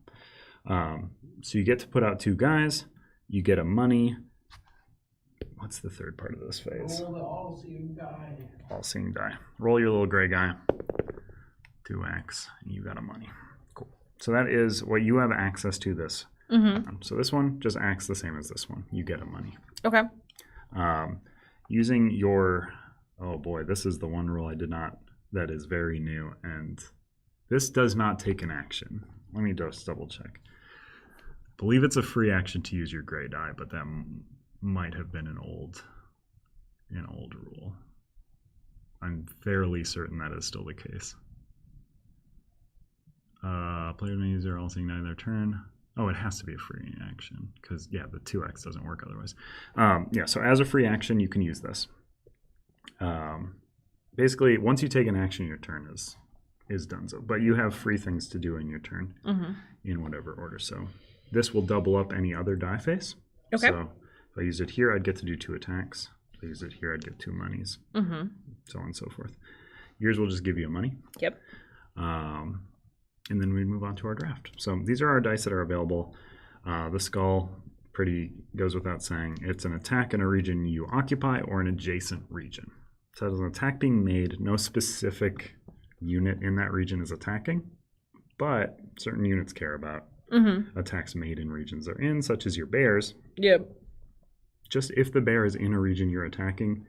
So you get to put out 2 guys. You get a money. What's the third part of this phase? Roll the all-seeing die. All-seeing die. Roll your little gray guy. 2x, and you got a money. Cool. So that is what you have access to this. So this one just acts the same as this one. You get a money. Okay. Using your, oh boy, this is the one rule I did not, that is very new, and this does not take an action. Let me just double check. I believe it's a free action to use your gray die, but that might have been an old rule. I'm fairly certain that is still the case. Players may use their all-seeing die their turn. Oh, it has to be a free action because, yeah, the 2x doesn't work otherwise. Yeah, so as a free action, you can use this. Basically, once you take an action, your turn is done. So, but you have free things to do in your turn in whatever order. So this will double up any other die face. Okay. So if I use it here, I'd get to do 2 attacks. If I use it here, I'd get 2 monies. So on and so forth. Yours will just give you a money. Yep. And then we move on to our draft. So these are our dice that are available. The skull pretty goes without saying. It's an attack in a region you occupy or an adjacent region. So as an attack being made, no specific unit in that region is attacking, but certain units care about attacks made in regions they're in, such as your bears. Yep. Just if the bear is in a region you're attacking,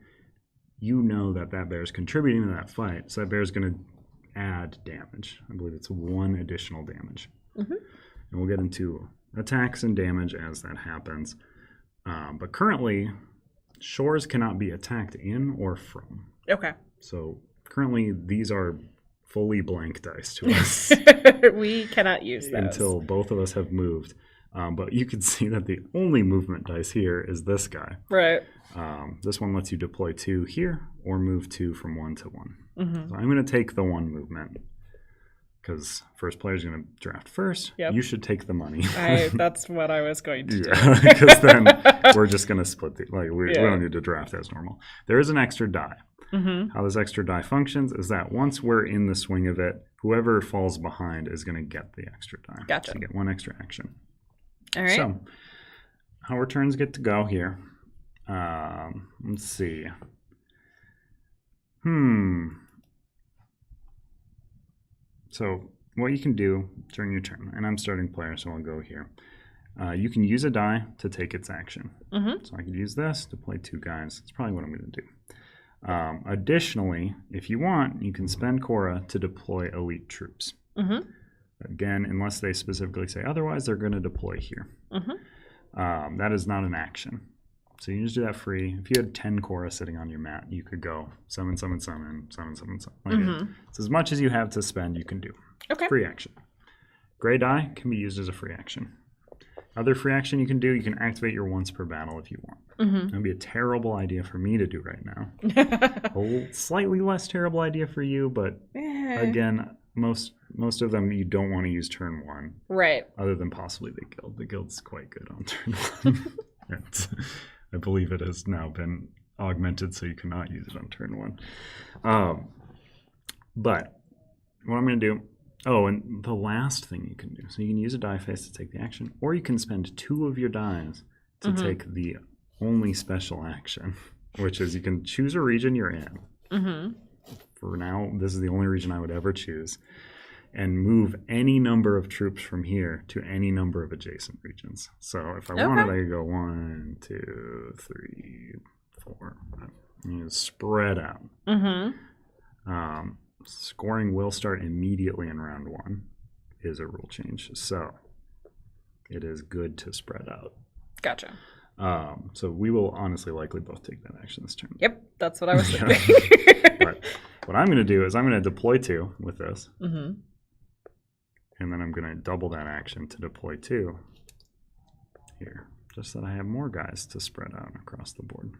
you know that that bear is contributing to that fight, so that bear is going to add damage. I believe it's 1 additional damage. And we'll get into attacks and damage as that happens. But currently, shores cannot be attacked in or from. Okay. So currently, these are fully blank dice to us We cannot use those. until both of us have moved. But you can see that the only movement dice here is this guy. Right. This one lets you deploy 2 here or move 2 from 1 to 1. So I'm going to take the 1 movement because first player is going to draft first. Yep. You should take the money. That's what I was going to do. Yeah, because then we're just going to split the, we don't need to draft as normal. There is an extra die. How this extra die functions is that once we're in the swing of it, whoever falls behind is going to get the extra die. Gotcha. So you get 1 extra action. All right. So how our turns get to go here. Let's see. So what you can do during your turn, and I'm starting player, so I'll go here. You can use a die to take its action. So I could use this to play 2 guys. That's probably what I'm going to do. Additionally, if you want, you can spend Cora to deploy elite troops. Again, unless they specifically say otherwise, they're going to deploy here. That is not an action. So you can just do that free. If you had 10 Cora sitting on your mat, you could go summon, summon, summon, summon, summon, summon. It's as much as you have to spend, you can do. Okay. Free action. Gray die can be used as a free action. Other free action you can do, you can activate your once per battle if you want. That would be a terrible idea for me to do right now. A slightly less terrible idea for you, but again, most of them you don't want to use turn 1. Right. Other than possibly the guild. The guild's quite good on turn 1. And I believe it has now been augmented so you cannot use it on turn 1. But what I'm going to do, and the last thing you can do, so you can use a die face to take the action, or you can spend 2 of your dies to take the only special action, which is you can choose a region you're in. For now, this is the only region I would ever choose, and move any number of troops from here to any number of adjacent regions. So if I wanted, I could go 1, 2, 3, 4. You know, spread out. Scoring will start immediately in round 1 is a rule change. So it is good to spread out. Gotcha. So we will honestly likely both take that action this turn. Yep, that's what I was thinking. But what I'm going to do is I'm going to deploy 2 with this. And then I'm going to double that action to deploy 2 here, just that I have more guys to spread out across the board.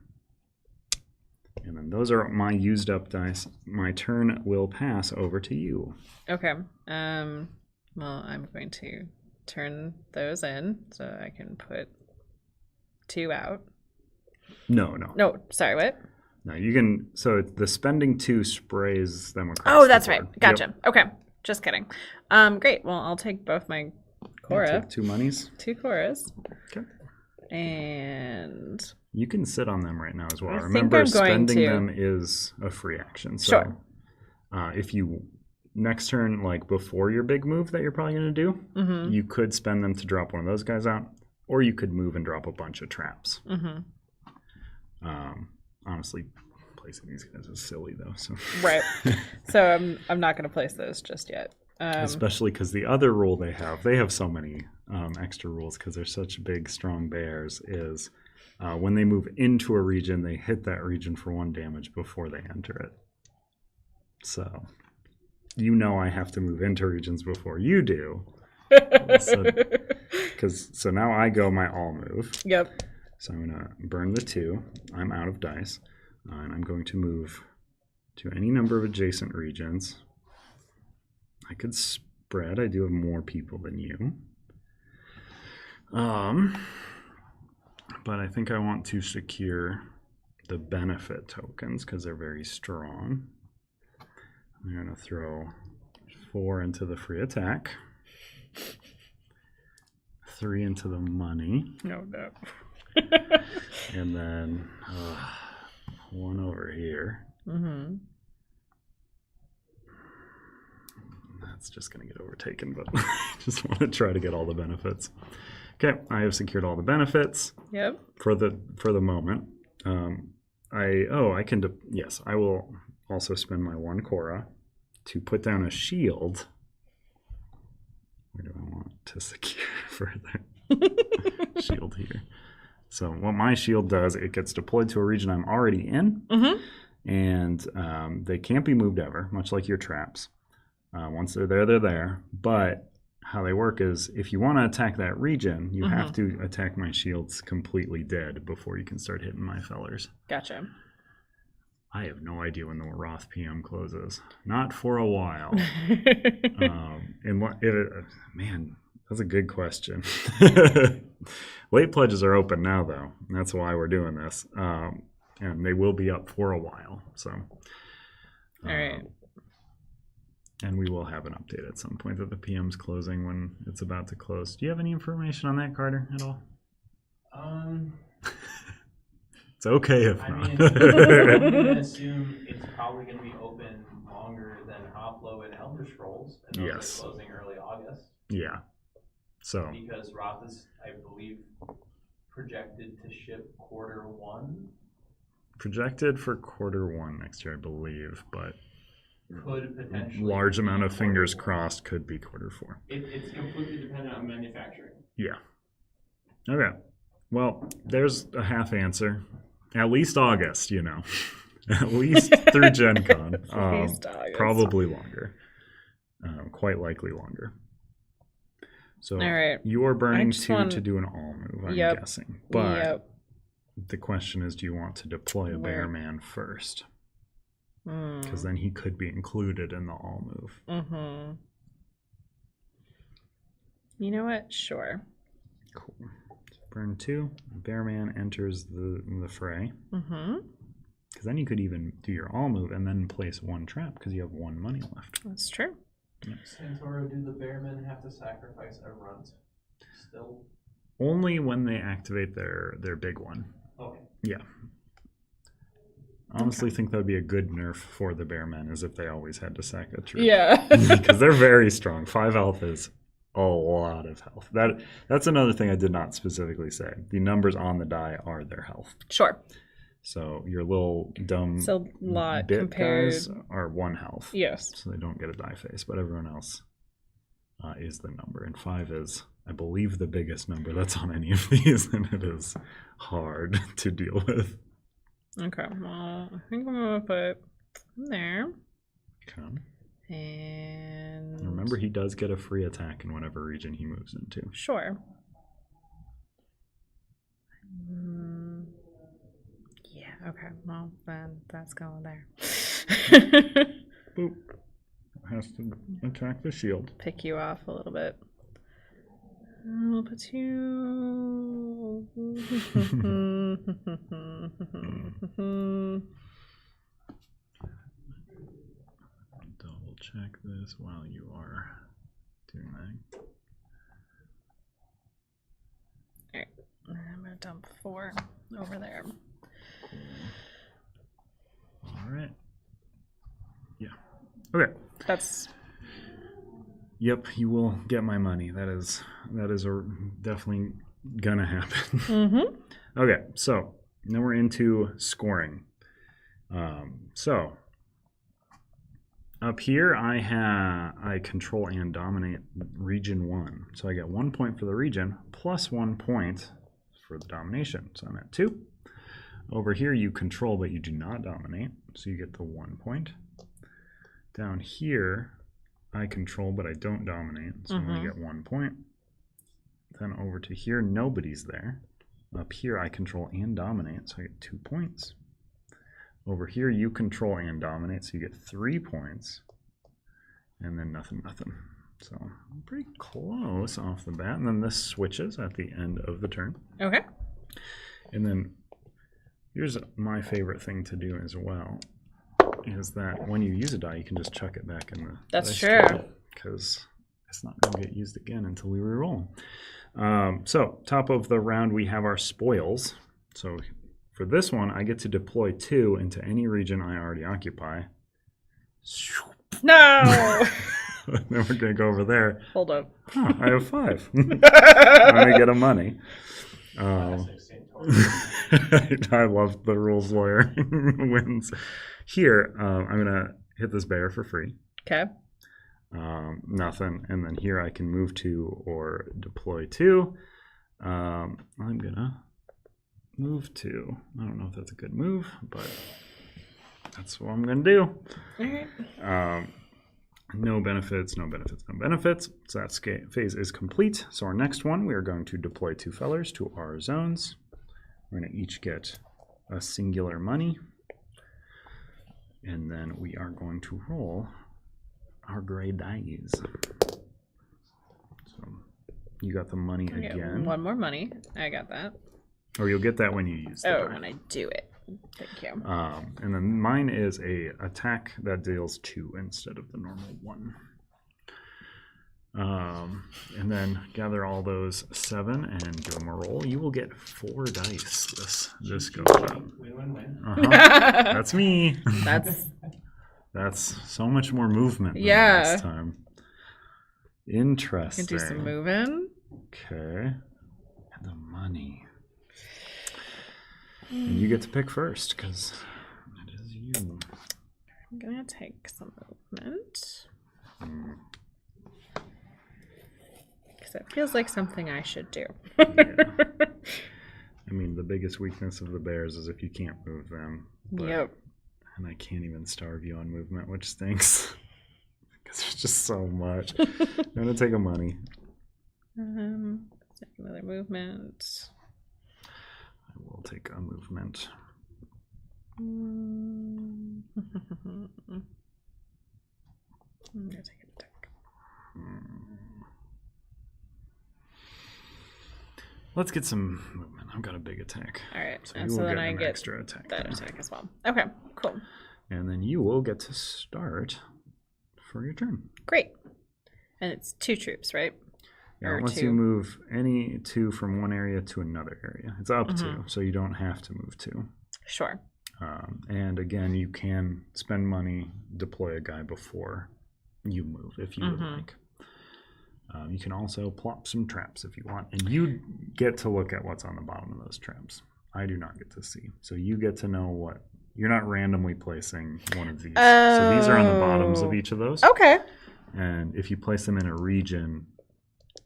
And then those are my used up dice. My turn will pass over to you. Okay. Well, I'm going to turn those in so I can put 2 out. No. No, sorry, what? No, you can. So the spending 2 sprays them across. Oh, that's the board. right. Gotcha. Yep. Okay. Just kidding. Great. Well, I'll take both my Cora. Take 2 monies. 2 Coras. Okay. And you can sit on them right now as well. I think Remember, I'm going spending to. them is a free action. So Sure. If you next turn, like before your big move that you're probably going to do, Mm-hmm. you could spend them to drop one of those guys out, or you could move and drop a bunch of traps. Mm-hmm. Honestly, placing these guys is silly though. So Right. So I'm not going to place those just yet. Especially because the other rule they have so many extra rules because they're such big, strong bears. Is when they move into a region, they hit that region for 1 damage before they enter it. So, I have to move into regions before you do. So now I go my all move. Yep. So I'm going to burn the 2. I'm out of dice. And I'm going to move to any number of adjacent regions. I could spread. I do have more people than you. But I think I want to secure the benefit tokens because they're very strong. I'm going to throw 4 into the free attack. 3 into the money. No. And then 1 over here. Mm-hmm. That's just going to get overtaken, but I just want to try to get all the benefits. Okay, I have secured all the benefits. Yep. For the moment. I will also spend my 1 Cora to put down a shield. Where do I want to secure further? Shield here. So what my shield does, it gets deployed to a region I'm already in, and they can't be moved ever, much like your traps. Once they're there, they're there. But how they work is if you want to attack that region, you have to attack my shields completely dead before you can start hitting my fellers. Gotcha. I have no idea when the Wroth PM closes. Not for a while. Man, that's a good question. Late pledges are open now, though. That's why we're doing this. And they will be up for a while. So, All right. And we will have an update at some point that the PM's closing when it's about to close. Do you have any information on that, Carter, at all? It's okay if I not. mean, I'm going to assume it's probably going to be open longer than Hoplo and Elder Scrolls. And those Yes. are closing early August. Yeah. So, Because Wroth is, I believe, projected to ship Q1. projected for Q1 next year, I believe, but Could potentially. large amount of be fingers Q4. crossed could be Q4. It's completely dependent on manufacturing. Yeah. Okay. Well, there's a half answer. At least August, At least through Gen Con. At least August. Probably longer. Quite likely longer. So All right. you're burning just 2 want- to do an all move, I'm Yep. guessing. But Yep. the question is, do you want to deploy a Where? bear man first? Because then he could be included in the all move. Mm-hmm. You know what? Sure. Cool. Burn 2. Bear man enters the fray. Mm-hmm. Because then you could even do your all move and then place 1 trap because you have 1 money left. That's true. Santoro, do the Bearmen have to sacrifice a runt still? Only when they activate their big one. Okay. Yeah. Honestly, think that would be a good nerf for the bear men, is if they always had to sack a troop. Yeah. Because they're very strong. 5 health is a lot of health. That's another thing I did not specifically say. The numbers on the die are their health. Sure. So your little dumb It's a lot bit compared. guys are 1 health. Yes. So they don't get a die face, but everyone else is the number. And 5 is, I believe, the biggest number that's on any of these, and it is hard to deal with. Okay. Well, I think I'm gonna put him there. Okay. And Remember, he does get a free attack in whatever region he moves into. Sure. Yeah. Okay. Well, then that's going there. Boop. Has to attack the shield. Pick you off a little bit. I'll put you. Double check this while you are doing that. Alright. I'm gonna dump 4 over there. Cool. All right. Yeah. Okay. That's Yep, you will get my money. That is definitely gonna happen. Mm-hmm. Okay, so now we're into scoring. So up here, I control and dominate region 1. So I get 1 point for the region plus 1 point for the domination. So I'm at 2. Over here, you control, but you do not dominate. So you get the 1 point. Down here, I control, but I don't dominate. So I only get 1 point. Then over to here, nobody's there. Up here, I control and dominate, so I get 2 points. Over here, you control and dominate, so you get 3 points. And then nothing. So pretty close off the bat. And then this switches at the end of the turn. Okay. And then here's my favorite thing to do as well, is that when you use a die, you can just chuck it back in the That's dice true. tray, because it's not going to get used again until we reroll. So top of the round, we have our spoils. So for this one, I get to deploy 2 into any region I already occupy. No! Then we're going to go over there. Hold up. Huh, I have 5. I'm going to get a money. Classic St. Torres. I love the rules lawyer wins. Here, I'm going to hit this bear for free. Okay. Nothing. And then here I can move 2 or deploy 2. I'm going to move 2. I don't know if that's a good move, but that's what I'm going to do. All right. No benefits. So that phase is complete. So our next one, we are going to deploy 2 fellers to our zones. We're going to each get a singular money. And then we are going to roll our gray dice. So you got the money I get again. 1 more money. I got that. Or you'll get that when you use that. Oh, when I do it. Thank you. And then mine is a attack that deals 2 instead of the normal 1. And then gather all those 7 and give them a roll. You will get 4 dice. This goes up. Win. That's me. That's so much more movement than Yeah. last time. I Interesting. can do some moving. Okay. And the money. And you get to pick first, because it is you. I'm gonna take some movement. Because it feels like something I should do. Yeah. I mean, the biggest weakness of the bears is if you can't move them. But, Yep. And I can't even starve you on movement, which stinks. Because there's just so much. I'm going to take a money. Let's take another movement. I will take a movement. I'm gonna take an attack. Let's get some movement. I've got a big attack. All right, So and you so will then get I an get extra attack. that then. attack as well. Okay, cool, And then you will get to start for your turn. great. And it's 2 troops, right? Yeah, Or it lets 2. you move any 2 from one area to another area. It's up to, so you don't have to move 2. Sure. And again, you can spend money, deploy a guy before you move if you would like. You can also plop some traps if you want. And you get to look at what's on the bottom of those traps. I do not get to see. So you get to know what. You're not randomly placing one of these. So these are on the bottoms of each of those. Okay. And if you place them in a region,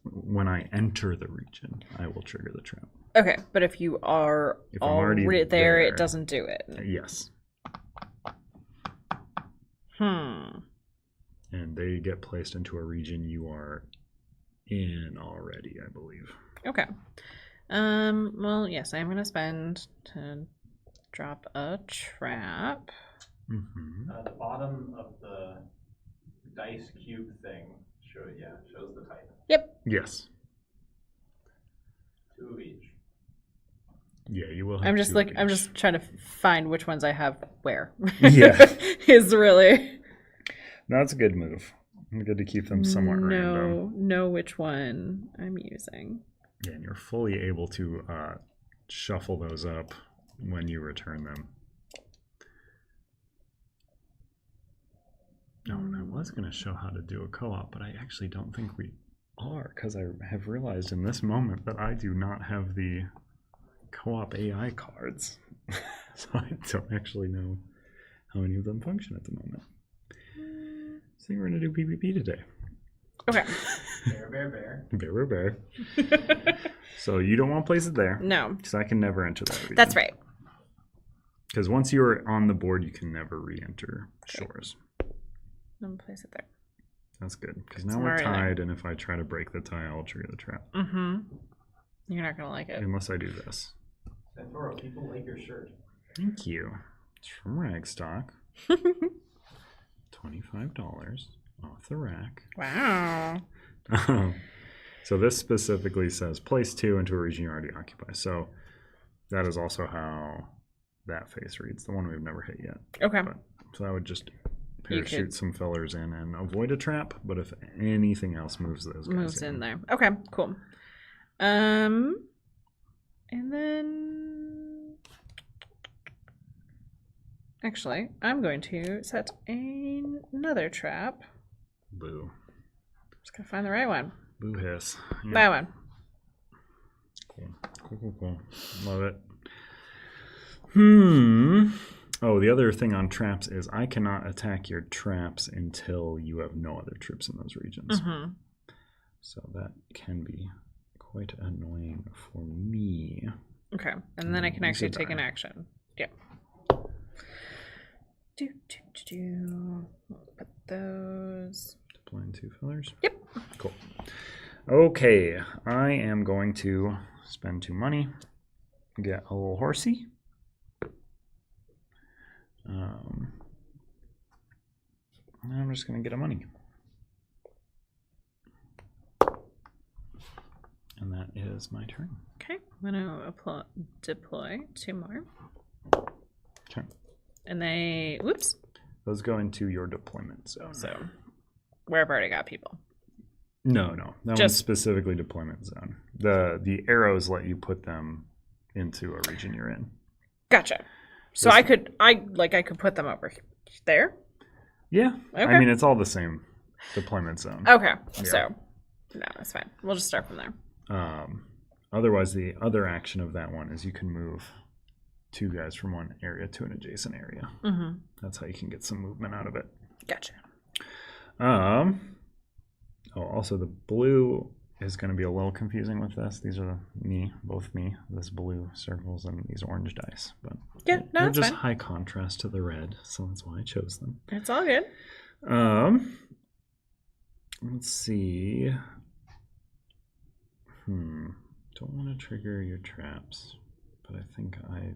when I enter the region, I will trigger the trap. Okay, but if you are If I'm already there, there. it doesn't do it. Yes. Hmm. And they get placed into a region you are in already, I believe. Okay. Well, yes, I'm gonna spend to drop a trap. Mm-hmm. The bottom of the dice cube thing shows the type. Yep. Yes. 2 of each. Yeah, you will have I'm just 2 of I'm each. just trying to find which ones I have where. Yeah. Is really That's a good move. Good to keep them somewhat random. know which one I'm using. Yeah, and you're fully able to shuffle those up when you return them. No, I was going to show how to do a co-op, but I actually don't think we are, because I have realized in this moment that I do not have the co-op AI cards. So I don't actually know how any of them function at the moment. So we're going to do PvP today. Okay. Bear, bear, bear. Bear, bear, bear. So you don't want to place it there. No. Because I can never enter that region. That's right. Because once you're on the board, you can never re-enter shores. I'm going to place it there. That's good. Because now we're tied, and if I try to break the tie, I'll trigger the trap. Mm-hmm. You're not going to like it. Unless I do this. Santoro, people like your shirt. Thank you. It's from Ragstock. $25 off the rack. Wow. So this specifically says place 2 into a region you already occupy. So that is also how that face reads, the one we've never hit yet. Okay. So I would just parachute some fillers in and avoid a trap, but if anything else moves those guys moves in there. Okay, cool. And then actually, I'm going to set another trap. Boo. Just gotta find the right one. Boo hiss. Yeah. That one. Cool. Love it. Oh, the other thing on traps is I cannot attack your traps until you have no other troops in those regions. Mm-hmm. So that can be quite annoying for me. Okay, and then I can actually take an action. Yeah. Put those. Deploying 2 fillers? Yep. Cool. Okay, I am going to spend 2 money, get a little horsey. And I'm just going to get a money. And that is my turn. Okay, I'm going to deploy 2 more. Okay. And they, whoops. Those go into your deployment zone. So, where I've already got people. No. That Just one's specifically deployment zone. The arrows let you put them into a region you're in. Gotcha. So I could put them over there? Yeah. Okay. I mean, it's all the same deployment zone. Okay. Yeah. So, no, that's fine. We'll just start from there. Otherwise, the other action of that one is you can move 2 guys from one area to an adjacent area. Mm-hmm. That's how you can get some movement out of it. Gotcha. Also the blue is going to be a little confusing with this. These are both me, this blue circles and these orange dice. But yeah, no, they're it's just fine. high contrast to the red, so that's why I chose them. It's all good. Let's see. Don't want to trigger your traps, but I think I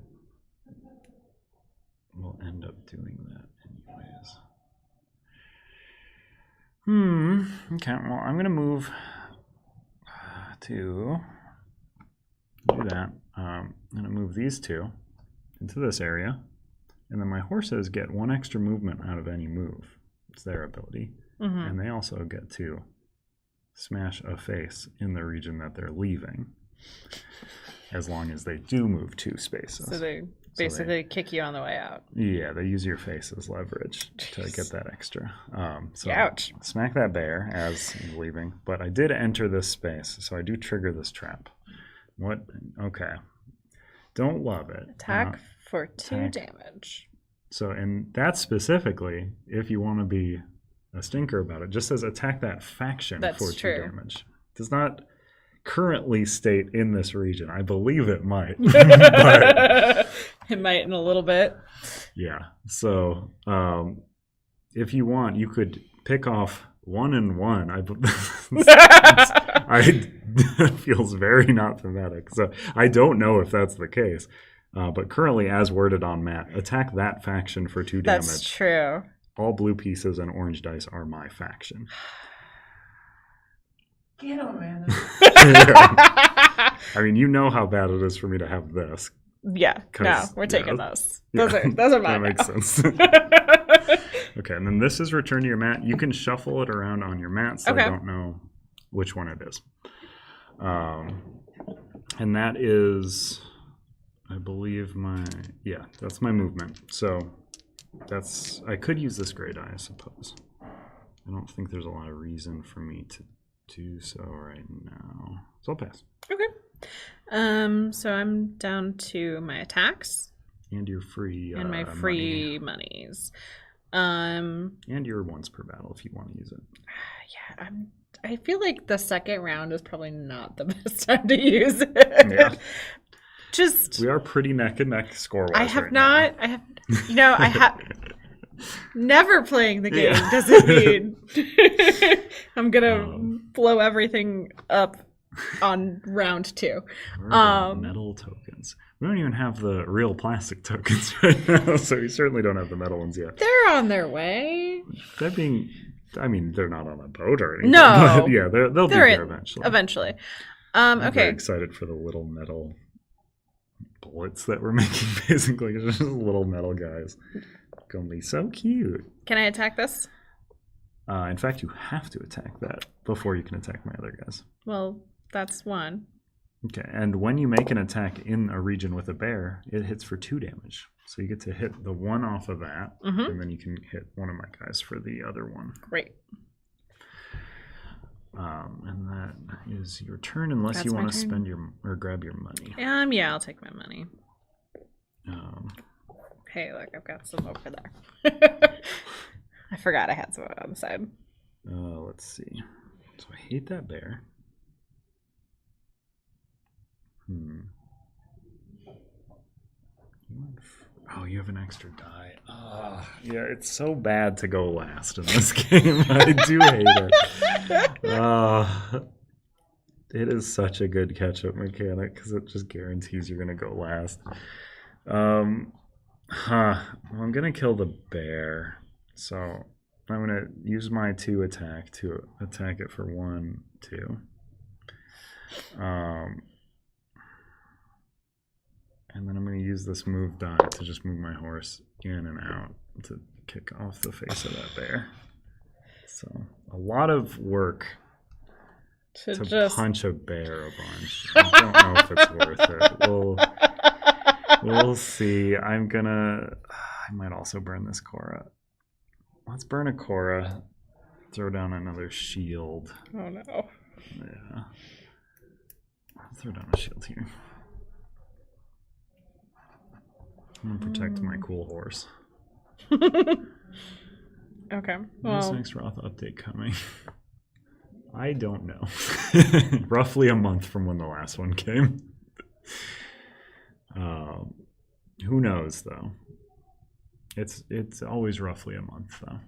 will end up doing that anyways. Okay, well, I'm going to move to do that. I'm going to move these 2 into this area, and then my horses get 1 extra movement out of any move. It's their ability. Mm-hmm. And they also get to smash a face in the region that they're leaving, as long as they do move 2 spaces. So they basically kick you on the way out. Yeah, they use your face as leverage to get that extra. So ouch. Smack that bear as he's leaving. But I did enter this space, so I do trigger this trap. What? Okay. Don't love it. Attack for 2 attack. damage. So, and that specifically, if you want to be a stinker about it, just says attack that faction for 2 damage. Does not currently state in this region. I believe it might. But, it might in a little bit. yeah. So, if you want, you could pick off 1 and 1. It feels very not thematic. So I don't know if that's the case. But currently, as worded on Matt, attack that faction for 2 damage. That's true. All blue pieces and orange dice are my faction. Get him, Amanda. Yeah. I mean, you know how bad it is for me to have this. Yeah, no, we're taking those. Those are mine. That makes sense. Okay, and then this is return to your mat. You can shuffle it around on your mat, so I don't know which one it is. And that is, I believe, that's my movement. So I could use this gray die, I suppose. I don't think there's a lot of reason for me to do so right now. So I'll pass. Okay. So I'm down to my attacks And your free and my free monies. And your once per battle if you want to use it. Yeah, I feel like the second round is probably not the best time to use it. Yeah. Just We are pretty neck and neck score wise. I have right not. Now. I have. You know, I have. Never playing the game Yeah. doesn't mean I'm gonna blow everything up on round 2. Metal tokens. We don't even have the real plastic tokens right now, so we certainly don't have the metal ones yet. They're on their way. That being, I mean, they're not on a boat or anything. No. But yeah, they'll be here eventually. Eventually. I'm Okay. very excited for the little metal bullets that we're making, basically. Just little metal guys. Gonna be so cute. Can I attack this? In fact, you have to attack that before you can attack my other guys. Well, that's one. Okay, and when you make an attack in a region with a bear, it hits for 2 damage. So you get to hit the one off of that, and then you can hit one of my guys for the other one. Great. And that is your turn, unless That's you my want to turn. spend your or grab your money. Yeah, I'll take my money. Hey, look, I've got some over there. I forgot I had some on the side. Let's see. So I hate that bear. Oh, you have an extra die. Yeah, it's so bad to go last in this game. I do hate it. It is such a good catch-up mechanic because it just guarantees you're going to go last. Well, I'm going to kill the bear. So I'm going to use my 2 attack to attack it for 1, 2. And then I'm going to use this move die to just move my horse in and out to kick off the face of that bear. So a lot of work to just punch a bear a bunch. I don't know if it's worth it. We'll see. I might also burn this Cora. Let's burn a Cora. Throw down another shield. Oh no. Yeah. I'll throw down a shield here. I'm gonna protect my cool horse. Okay. When's Well, the next Wroth update coming? I don't know. Roughly a month from when the last one came. Who knows though? It's always roughly a month though.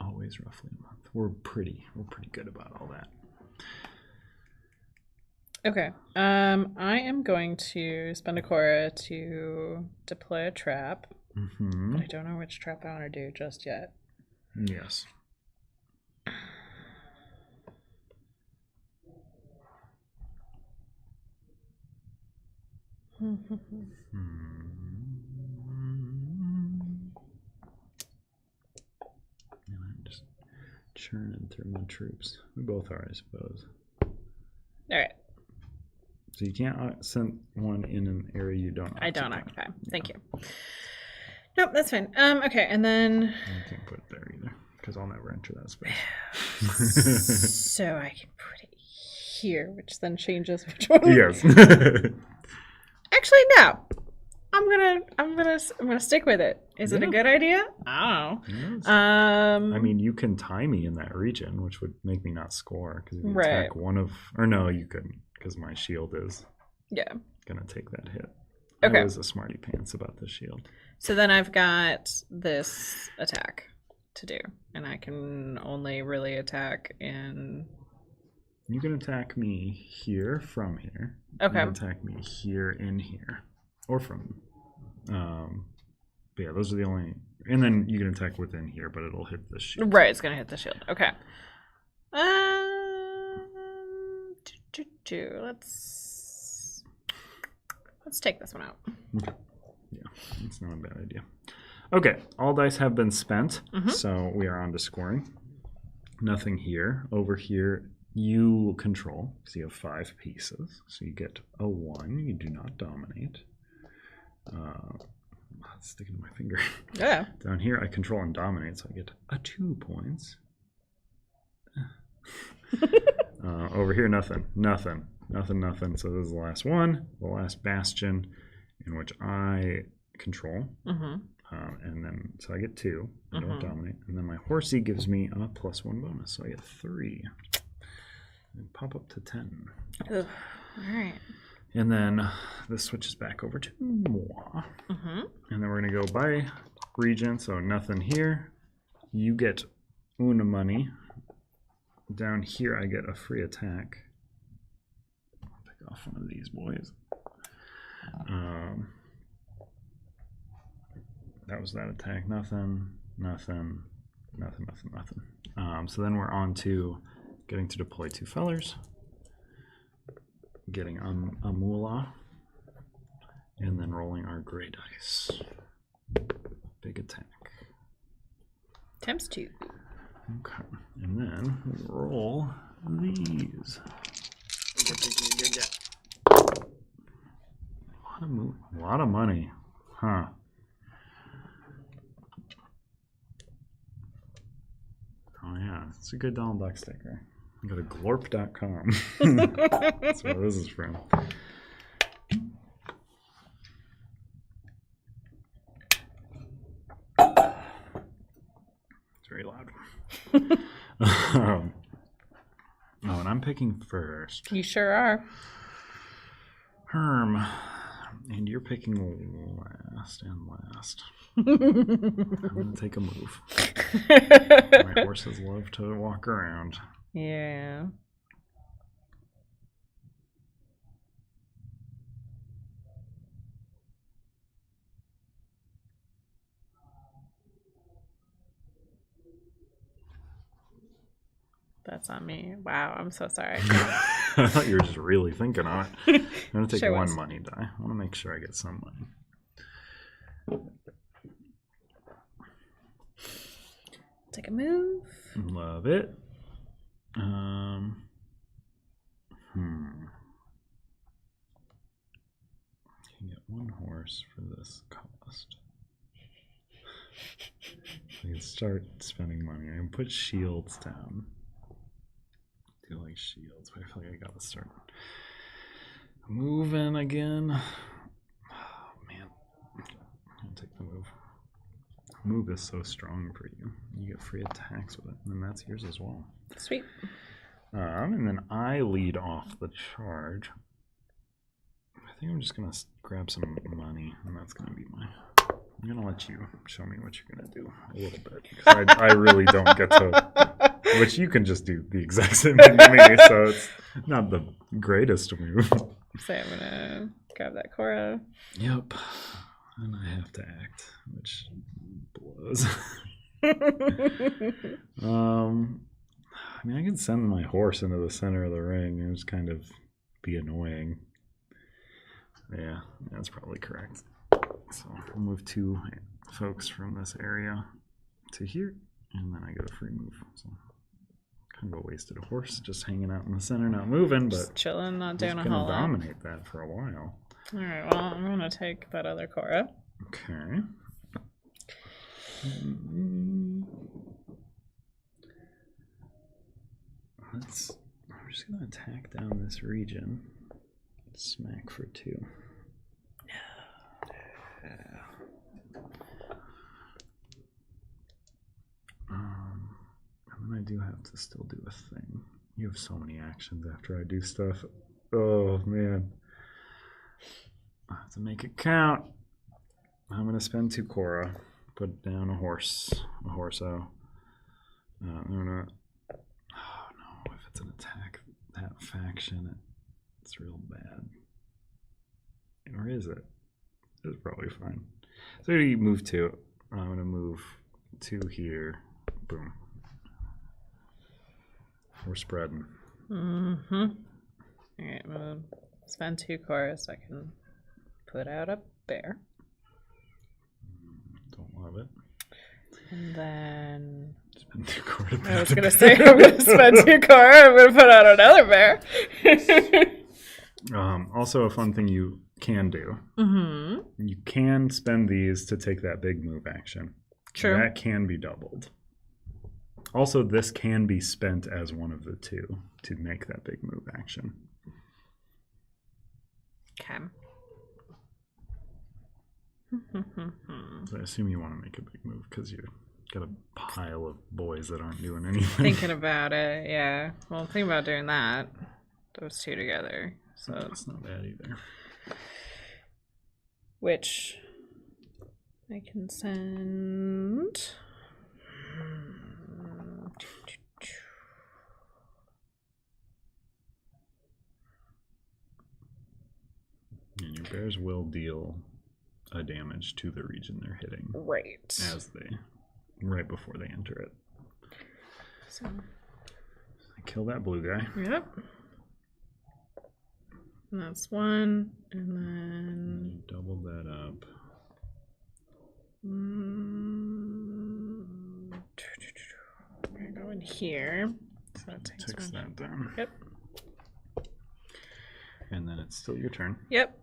Always roughly a month. We're pretty good about all that. okay. I am going to spend a Cora to deploy a trap. Mm-hmm. But I don't know which trap I want to do just yet. Yes. And I'm just churning through my troops. We both are, I suppose. All right. So you can't send one in an area you don't occupy. I don't occupy. Thank you. Nope, that's fine. Okay, and then I can't put it there either, because I'll never enter that space. so I can put it here, which then changes which one. Yes. Actually, no. I'm gonna stick with it. Is it a Yeah. good idea? I don't Yes. know. I mean, you can tie me in that region, which would make me not score, because if you Right. attack one of... Or no, you couldn't, because my shield is yeah. going to take that hit. Okay. I was a smarty pants about the shield. So then I've got this attack to do, and I can only really attack in. You can attack me here from here. Okay. You can attack me here in here. Or from... but yeah, those are the only... And then you can attack within here, but it'll hit the shield. Right, it's gonna hit the shield. Okay. Let's take this one out. Okay. Yeah, it's not a bad idea. Okay, all dice have been spent, so we are on to scoring. Nothing here. Over here, you control, because you have 5 pieces. So you get a 1. You do not dominate. it's sticking to my finger. Yeah. Down here, I control and dominate, so I get 2 points. Over here, nothing. So this is the last one, the last bastion, in which I control. And then, so I get 2. I don't dominate. And then my horsey gives me a +1 bonus, so I get 3. And pop up to 10. All right. And then this switches back over to moi. And then we're going to go by region, so nothing here. You get una money. Down here, I get a free attack. I'll pick off one of these boys. That was that attack. Nothing. So then we're on to getting to deploy 2 fellers. Getting a moolah. And then rolling our gray dice. Big attack. Times 2. Okay. And then we roll these. A lot of money. Huh. Oh yeah, it's a good $1 sticker. Go to glorp.com. That's where this is from. It's very loud. Oh, and I'm picking first. You sure are. Herm. And you're picking last and last. I'm going to take a move. My horses love to walk around. Yeah. That's on me. Wow, I'm so sorry. I thought you were just really thinking on it. I'm going to take Sure one was. money die. I want to make sure I get some money. Take a move. Love it. Can get 1 horse for this cost. I can start spending money. I can put shields down. I do like shields, but I feel like I gotta start moving again. Oh man. I'll take the move. Move is so strong for you. You get free attacks with it, and that's yours as well. Sweet. And then I lead off the charge. I think I'm just gonna grab some money, and that's gonna be my. I'm gonna let you show me what you're gonna do a little bit, because I really don't get to. Which you can just do the exact same thing to me, so it's not the greatest move. So I'm gonna grab that Cora. Yep. And I have to act, which blows. I mean, I can send my horse into the center of the ring and just kind of be annoying. Yeah, that's probably correct. So I'll move 2 folks from this area to here, and then I get a free move. So kind of a wasted horse, just hanging out in the center, not moving, but Just chilling, not doing a gonna whole lot. dominate that for a while. All right, well, I'm gonna take that other Cora. Okay. I'm just gonna attack down this region. Smack for 2. And then I do have to still do a thing. You have so many actions after I do stuff. Oh man. I have to make it count. I'm gonna spend 2 Cora. Put down a horso. I'm gonna. Oh no! If it's an attack that faction, it's real bad. Or is it? It's probably fine. So you move 2. I'm gonna move 2 here. Boom. We're spreading. Mm-hmm. All right, I'm gonna spend 2 Cora so I can put out a bear. Don't love it. And then Spend 2 Cora. I was gonna say I'm gonna spend 2 Cora. I'm gonna put out another bear. Also, a fun thing you can do. Mm-hmm. You can spend these to take that big move action. True. That can be doubled. Also, this can be spent as one of the two to make that big move action. Okay. So I assume you want to make a big move because you've got a pile of boys that aren't doing anything. Thinking about it, yeah. Well, think about doing that. Those two together. So That's not bad either. which I can send. And your bears will deal a damage to the region they're hitting Right. right before they enter it. So. Kill that blue guy. Yep. And that's one, and then You double that up. we're gonna go in here. So that takes Takes one. that down. Yep. And then it's still your turn. Yep.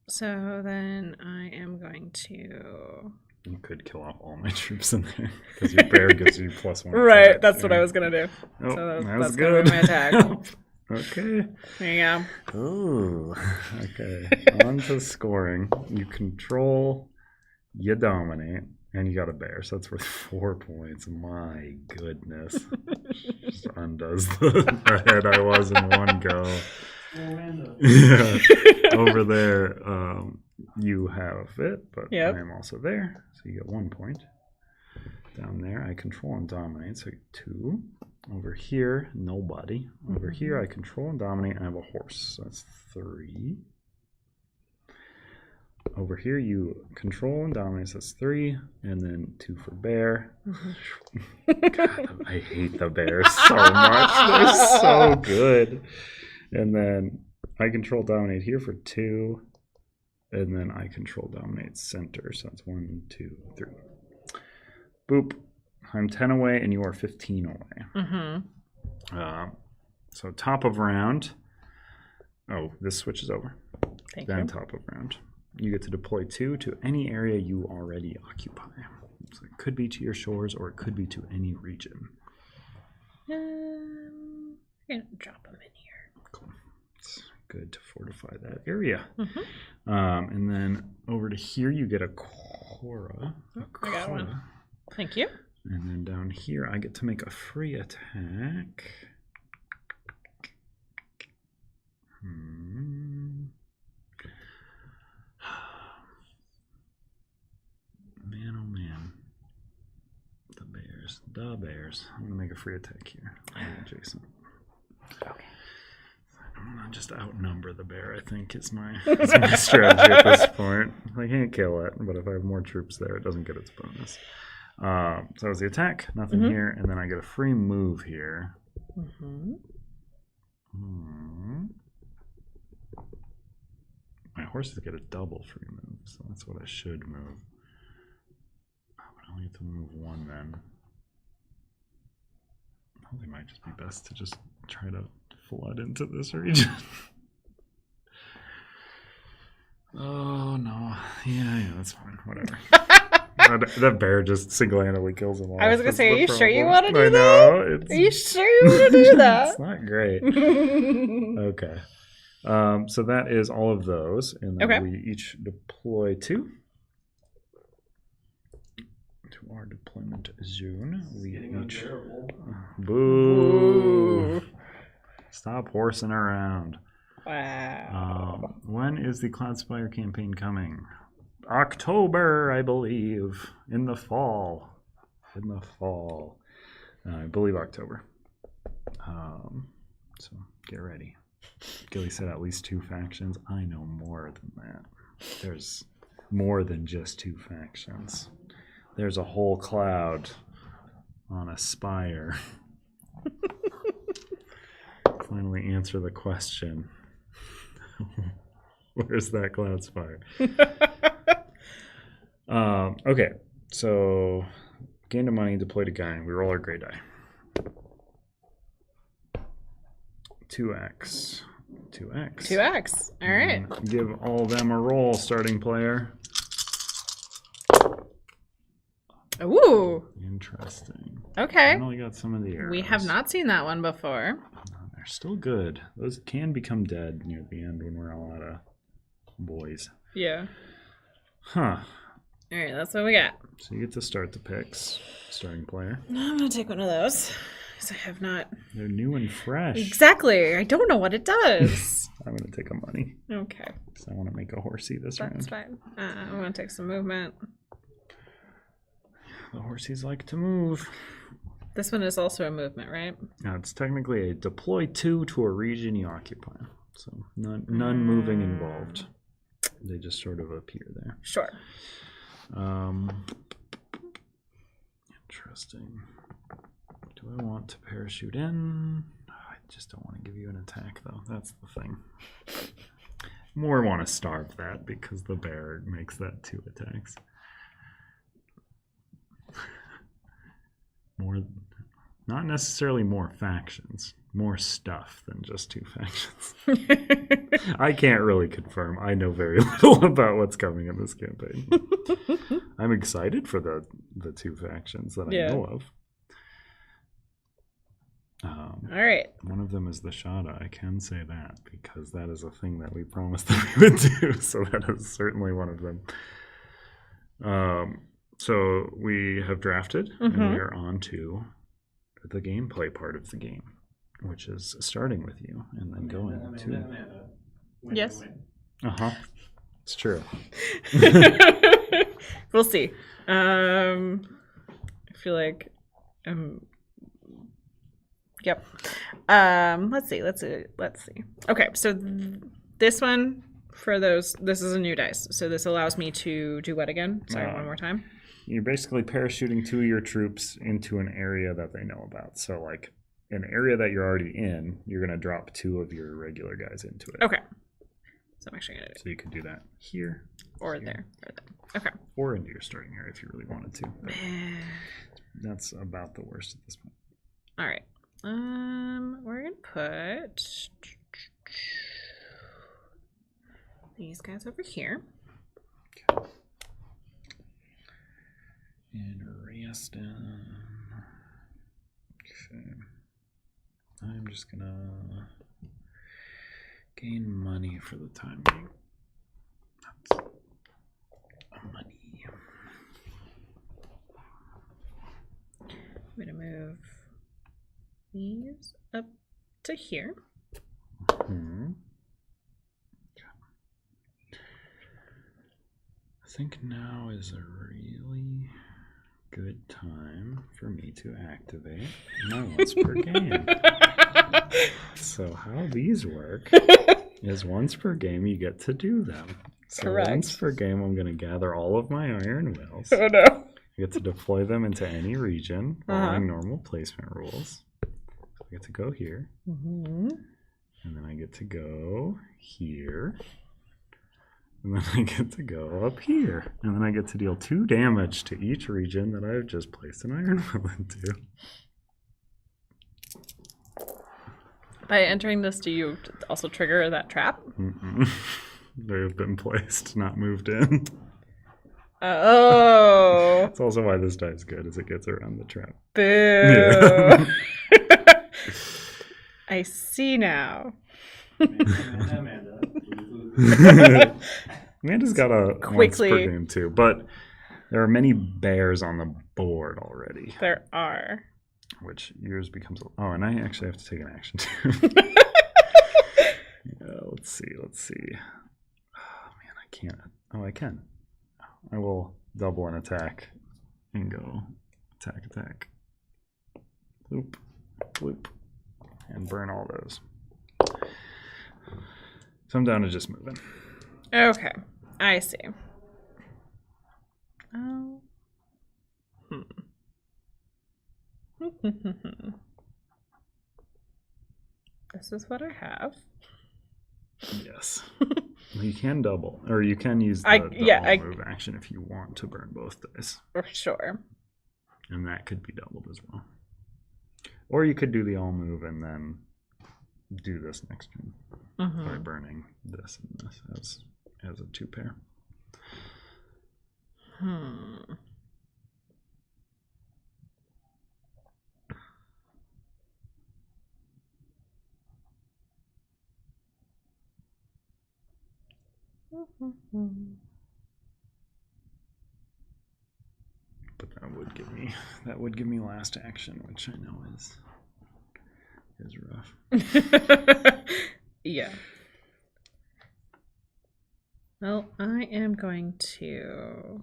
So then I am going to. You could kill off all my troops in there because your bear gives you +1. Right, attack. that's what I Yeah. was gonna do. Oh, So that was that's gonna good. be my attack. Okay. There you go. Ooh. Okay. On to scoring. You control, you dominate, and you got a bear, so that's worth 4 points. My goodness. Just undoes the head I was in one go. Yeah. Over there, you have it, but Yep. I am also there, so you get 1 point. Down there, I control and dominate, so I get 2. Over here, nobody. Over here, I control and dominate, and I have a horse, so that's 3. Over here, you control and dominate, so that's 3, and then 2 for bear. God, I hate the bears so much. They're so good. And then I control dominate here for 2, and then I control dominate center, so that's 1, 2, 3. Boop. I'm 10 away, and you are 15 away. Mm-hmm. So top of round. Oh, this switches over. Thank Then you. top of round. You get to deploy 2 to any area you already occupy. So it could be to your shores, or it could be to any region. I'm gonna drop them in here. Cool. It's good to fortify that area. Mm-hmm. And then over to here, you get a Cora. I got one. Thank you. And then down here, I get to make a free attack. Man, oh man. The bears. The bears. I'm going to make a free attack here. Adjacent. Okay. I'm going to just outnumber the bear, I think, is my strategy at this point. I can't kill it, but if I have more troops there, it doesn't get its bonus. So that was the attack. Nothing here. And then I get a free move here. Mm-hmm. My horses get a double free move, so that's what I should move. Oh, but I only have to move 1 then. Probably might just be best to just try to flood into this region. Oh no. Yeah, that's fine. Whatever. That bear just single-handedly kills them all. I was gonna That's say, the are you sure you problem. want to do I that? know, it's, Are you sure you want to do that? it's not great. Okay. So that is all of those. And then Okay. we each deploy 2 to our deployment zone. We Getting each. unbearable. Boo! Stop horsing around. Wow. When is the Cloudspire campaign coming? October, I believe. In the fall. I believe October. So get ready. Gilly said at least 2 factions. I know more than that. There's more than just 2 factions. There's a whole cloud on a spire. Finally answer the question. Where's that cloud spire? Okay, so gain of money, deploy to guy. We roll our gray die. 2x. 2x. 2x. All right. And give all of them a roll, starting player. Ooh. Interesting. Okay. Finally got some of the arrows. We have not seen that one before. No, they're still good. Those can become dead near the end when we're all out of boys. Yeah. Huh. All right, that's what we got. So you get to start the picks, starting player. I'm going to take one of those because I have not. They're new and fresh. Exactly. I don't know what it does. I'm going to take a money Okay. because I want to make a horsey this That's round. fine. I'm going to take some movement. The horsies like to move. This one is also a movement, right? Now, it's technically a deploy 2 to a region you occupy. So none moving involved. They just sort of appear there. Sure. Interesting. Do I want to parachute in? I just don't want to give you an attack, though. That's the thing. More want to starve that because the bear makes that 2 attacks. More, not necessarily more factions, more stuff than just 2 factions. I can't really confirm. I know very little about what's coming in this campaign. I'm excited for the 2 factions that I know of. All right. One of them is the Shada. I can say that because that is a thing that we promised that we would do. So that is certainly one of them. So we have drafted, and we are on to the gameplay part of the game, which is starting with you and then going to. Amanda. Yes. It's true. We'll see. I feel like yep. Let's see. Okay, so this one for those, this is a new dice. So this allows me to do what again? Sorry, one more time. You're basically parachuting 2 of your troops into an area that they know about. So like an area that you're already in, you're going to drop 2 of your regular guys into it. Okay. So I'm actually going to do So you could do that here. or here, there. Okay. Or into your starting area if you really wanted to. But that's about the worst at this point. All right. We're going to put these guys over here. And rest in. Okay. I'm just gonna gain money for the time being. That's money. I'm going to move these up to here. I think now is a really good time for me to activate my once per game. So how these work is once per game you get to do them. So Correct. once per game I'm going to gather all of my iron wills. Oh no. I get to deploy them into any region following normal placement rules. So I get to go here. And then I get to go here. And then I get to go up here. And then I get to deal 2 damage to each region that I've just placed an iron will into. By entering this, do you also trigger that trap? They have been placed, not moved in. Oh. That's also why this die is good, is it gets around the trap. Boo. Yeah. I see now. Amanda. Amanda's got a Quickly. once per game too, but there are many bears on the board already, There are. which yours becomes. Oh, and I actually have to take an action too. Yeah, let's see. Oh man, I can't. Oh, I can. I will double an attack and go attack. Bloop, bloop, and burn all those. So I'm down to just moving. Okay. I see. Oh. This is what I have. Yes. Well, you can double, or you can use the I move action if you want to burn both dice. For sure. And that could be doubled as well. Or you could do the all move and then do this next turn. by burning this and this as a 2-pair. But that would give me last action, which I know is rough. Yeah. Well, I am going to.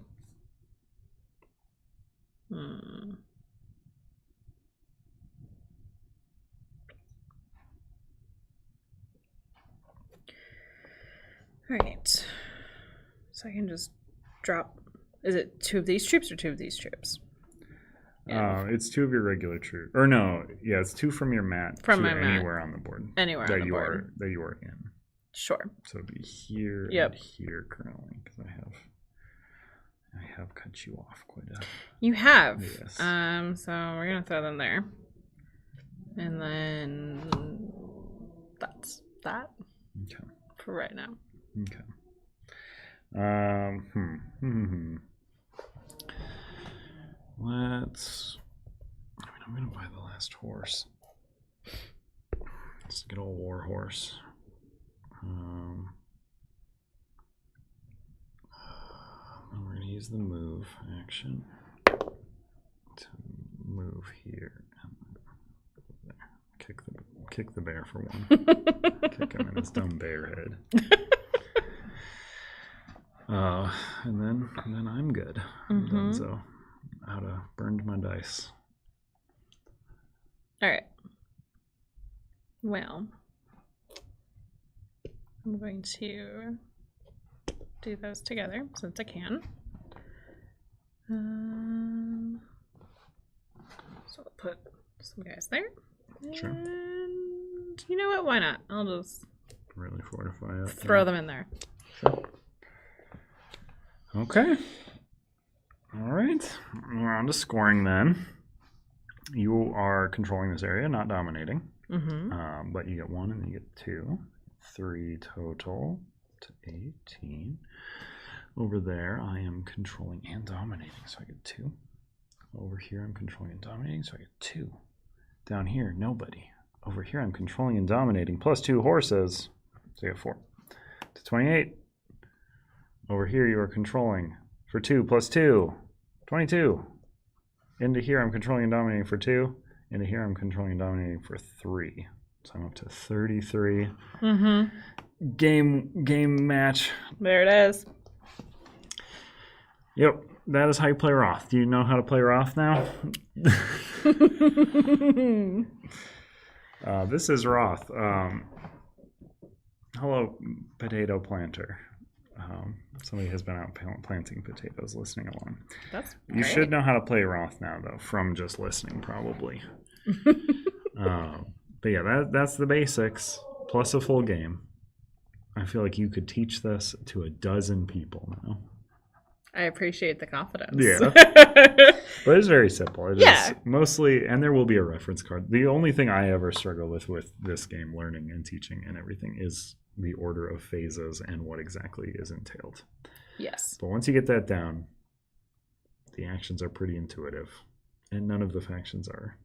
All right. So I can just drop. Is it 2 of these troops or 2 of these troops? It's 2 of your regular troops. Or no, yeah, it's 2 from your mat. From to my mat. anywhere on the board. Anywhere on the board. That you are in. Sure. So it'd be here Yep. and here currently, because I have cut you off quite a. You have. Yes. So we're gonna throw them there, and then that's that Okay. for right now. Okay. I'm gonna buy the last horse. It's a good old war horse. And we're gonna use the move action to move here and there. Kick the bear for one. Kick him in his dumb bear head. And then I'm good. I'm done, so out of burned my dice. All right. Well, I'm going to do those together since I can. So I'll put some guys there. Sure. And you know what? Why not? I'll just Really fortify it. throw them in there. Sure. Okay. All right. We're on to scoring then. You are controlling this area, not dominating. But you get 1 and then you get 2. 3 total to 18. Over there, I am controlling and dominating, so I get 2. Over here, I'm controlling and dominating, so I get 2. Down here, nobody. Over here, I'm controlling and dominating, plus 2 horses, so I get 4. To 28. Over here, you are controlling for 2 plus 2. 22. Into here, I'm controlling and dominating for 2. Into here, I'm controlling and dominating for 3. So I'm up to 33. Game match. There it is. Yep, that is how you play Wroth. Do you know how to play Wroth now? This is Wroth. Hello, potato planter. Somebody has been out planting potatoes listening along. That's You should know how to play Wroth now, though, from just listening, probably. But yeah, that's the basics, plus a full game. I feel like you could teach this to a dozen people now. I appreciate the confidence. Yeah. But it's very simple. It Yeah. is mostly, and there will be a reference card. The only thing I ever struggle with this game, learning and teaching and everything, is the order of phases and what exactly is entailed. Yes. But once you get that down, the actions are pretty intuitive. And none of the factions are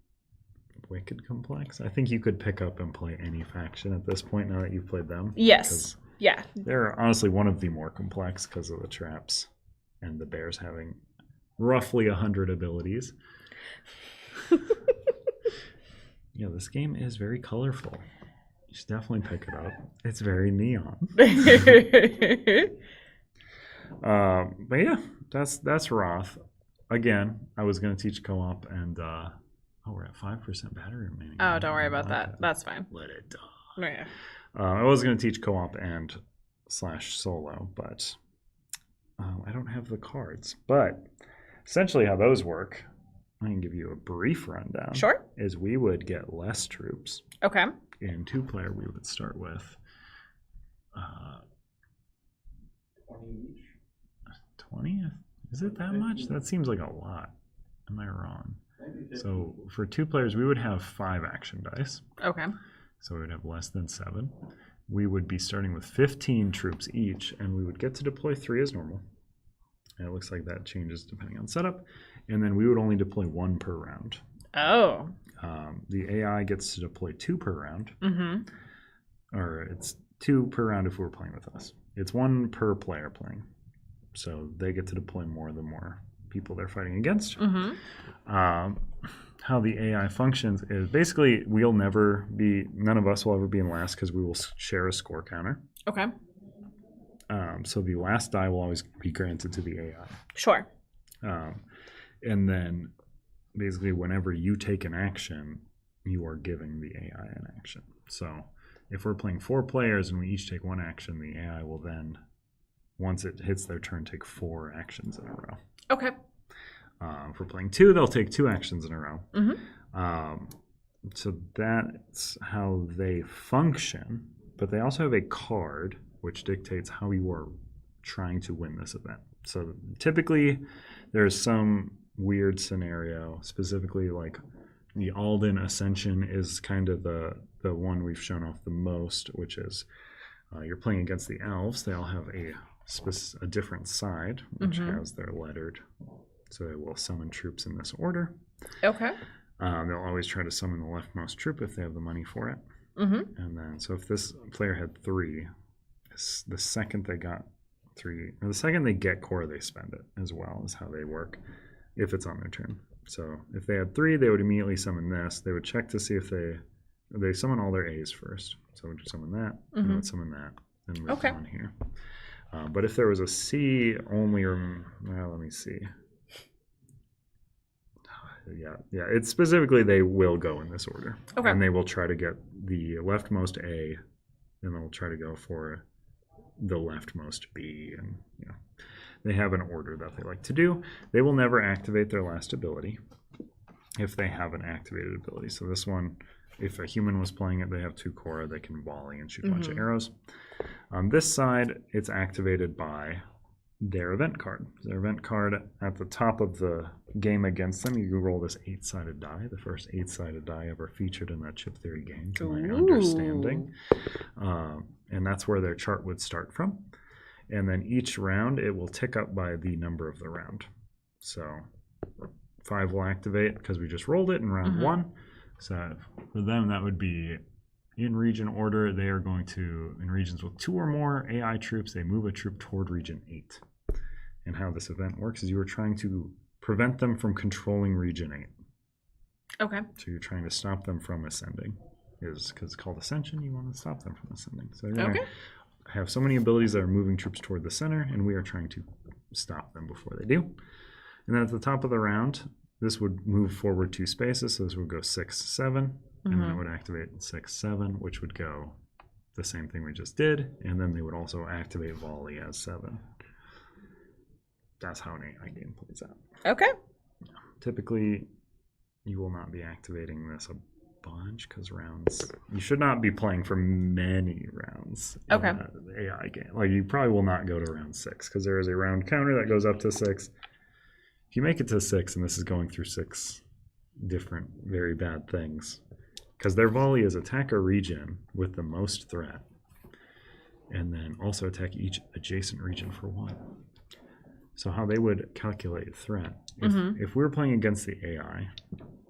wicked complex. I think you could pick up and play any faction at this point now that you've played them. Yes. Yeah. They're honestly one of the more complex because of the traps and the bears having roughly 100 abilities. Yeah, this game is very colorful. You should definitely pick it up. It's very neon. But yeah, that's Wroth. Again, I was going to teach co-op, and we're at 5% battery remaining. Oh, don't worry about that. That's fine. Let it die. Oh, yeah. I was going to teach co-op and /solo, but I don't have the cards. But essentially how those work, I can give you a brief rundown. Sure. Is we would get less troops. Okay. In 2-player, we would start with 20 each. 20? Is it that much? That seems like a lot. Am I wrong? Maybe 50. So for 2 players, we would have 5 action dice. Okay. so we would have less than 7. We would be starting with 15 troops each, and we would get to deploy 3 as normal. And it looks like that changes depending on setup. And then we would only deploy 1 per round. Oh. The AI gets to deploy 2 per round. Mm-hmm. Or it's 2 per round if we're playing with us. It's 1 per player playing. So they get to deploy more the more people they're fighting against. Mm-hmm. How the AI functions is basically none of us will ever be in last because we will share a score counter. Okay. So the last die will always be granted to the AI. Sure. And then basically whenever you take an action, you are giving the AI an action. So if we're playing 4 players and we each take 1 action, the AI will then, once it hits their turn, take 4 actions in a row. Okay. If we're playing 2, they'll take 2 actions in a row. Mm-hmm. So that's how they function. But they also have a card which dictates how you are trying to win this event. So typically there's some weird scenario, specifically like the Alden Ascension is kind of the one we've shown off the most, which is you're playing against the elves. They all have a different side, which has their lettered. So they will summon troops in this order. Okay. They'll always try to summon the leftmost troop if they have the money for it. Mm-hmm. And then, so if this player had 3, the second they got 3, or the second they get core, they spend it as well, is how they work if it's on their turn. So if they had 3, they would immediately summon this. They would check to see if they summon all their A's first. So we would summon that, and they would summon that, and move on here. But if there was a C only, let me see. Yeah. It's specifically they will go in this order. Okay. And they will try to get the leftmost A, and they'll try to go for the leftmost B, and they have an order that they like to do. They will never activate their last ability if they have an activated ability. So this one, if a human was playing it, they have 2 Cora, they can volley and shoot a bunch of arrows. On this side, it's activated by their event card. Their event card at the top of the game against them, you roll this 8-sided die, the first 8-sided die ever featured in that chip theory game, to my understanding. And that's where their chart would start from. And then each round, it will tick up by the number of the round. So 5 will activate because we just rolled it in round 1. So for them, that would be in region order. They are going to, in regions with 2 or more AI troops, they move a troop toward region 8. And how this event works is you are trying to prevent them from controlling region 8. Okay. So you're trying to stop them from ascending. Because it's called ascension, you want to stop them from ascending. So you're going to have so many abilities that are moving troops toward the center, and we are trying to stop them before they do. And then at the top of the round, this would move forward 2 spaces. So this would go 6, 7, and then it would activate 6, 7, which would go the same thing we just did. And then they would also activate volley as 7. That's how an AI game plays out. Okay. Typically, you will not be activating this a bunch because you should not be playing for many rounds in the AI game. Like, you probably will not go to round 6 because there is a round counter that goes up to 6. If you make it to 6, and this is going through 6 different very bad things, because their volley is attack a region with the most threat, and then also attack each adjacent region for 1. So how they would calculate threat, if we were playing against the AI,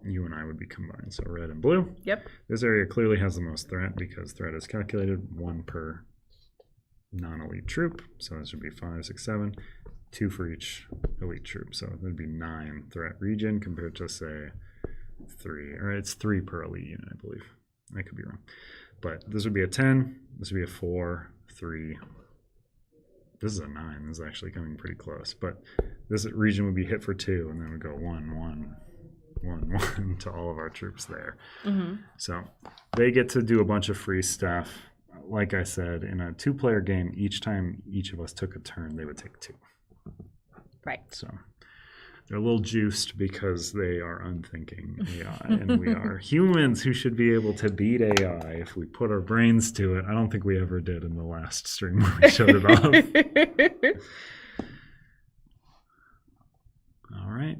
you and I would be combined, so red and blue. Yep. This area clearly has the most threat because threat is calculated 1 per non-elite troop. So this would be 5, 6, 7, 2 for each elite troop. So it would be 9 threat region compared to, say, 3. Or it's 3 per elite unit, I believe. I could be wrong. But this would be a 10. This would be a 4, 3. This is a 9. This is actually coming pretty close. But this region would be hit for 2, and then it would go 1, 1, 1, 1 to all of our troops there. So they get to do a bunch of free stuff. Like I said, in a 2-player game, each time each of us took a turn, they would take 2. Right. So they're a little juiced because they are unthinking AI, and we are humans who should be able to beat AI if we put our brains to it. I don't think we ever did in the last stream where we showed it off. All right.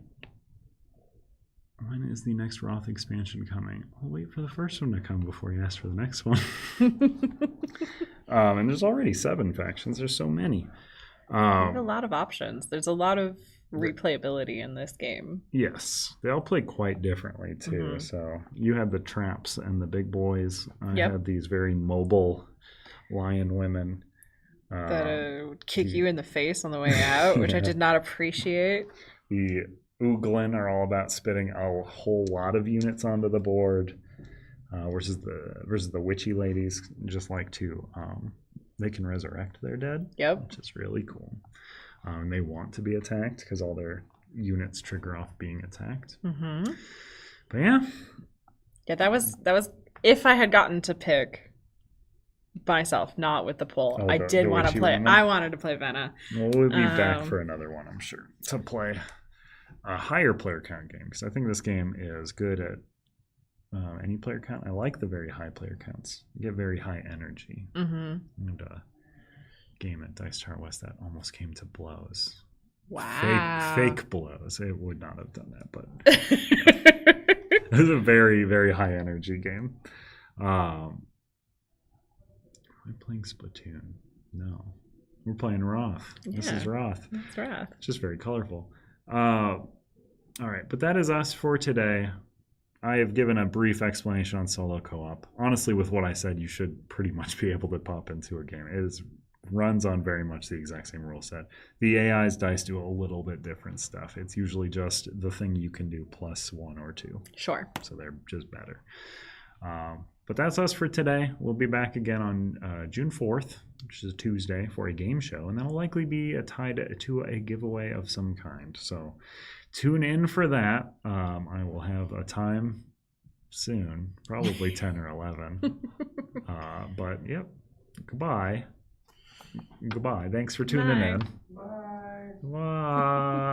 When is the next Wroth expansion coming? I'll wait for the first one to come before you ask for the next one. And there's already 7 factions. There's so many. There's a lot of options. There's a lot of replayability in this game. Yes, they all play quite differently too. So you had the traps and the big boys. I had these very mobile lion women that would kick you in the face on the way out, which I did not appreciate. The Ooglin are all about spitting a whole lot of units onto the board, versus the witchy ladies just like to they can resurrect their dead, which is really cool. They want to be attacked because all their units trigger off being attacked. But yeah, that was if I had gotten to pick myself, not with the poll. I did want to play. I wanted to play Venna. Well, we'll be back for another one, I'm sure, to play a higher player count game, because I think this game is good at any player count. I like the very high player counts. You get very high energy. And game at Dice Tower West that almost came to blows. Wow. Fake blows. It would not have done that, but it was a very, very high energy game. Am I playing Splatoon? No. We're playing Wroth. This is Wroth. That's Wroth. It's just very colorful. All right, but that is us for today. I have given a brief explanation on solo co-op. Honestly, with what I said, you should pretty much be able to pop into a game. It runs on very much the exact same rule set. The AI's dice do a little bit different stuff. It's usually just the thing you can do plus 1 or 2. Sure. So they're just better. But that's us for today. We'll be back again on June 4th, which is a Tuesday, for a game show. And that'll likely be tied to a giveaway of some kind. So tune in for that. I will have a time soon, probably 10 or 11. But, yep. Goodbye. Thanks for tuning in. Bye. Bye.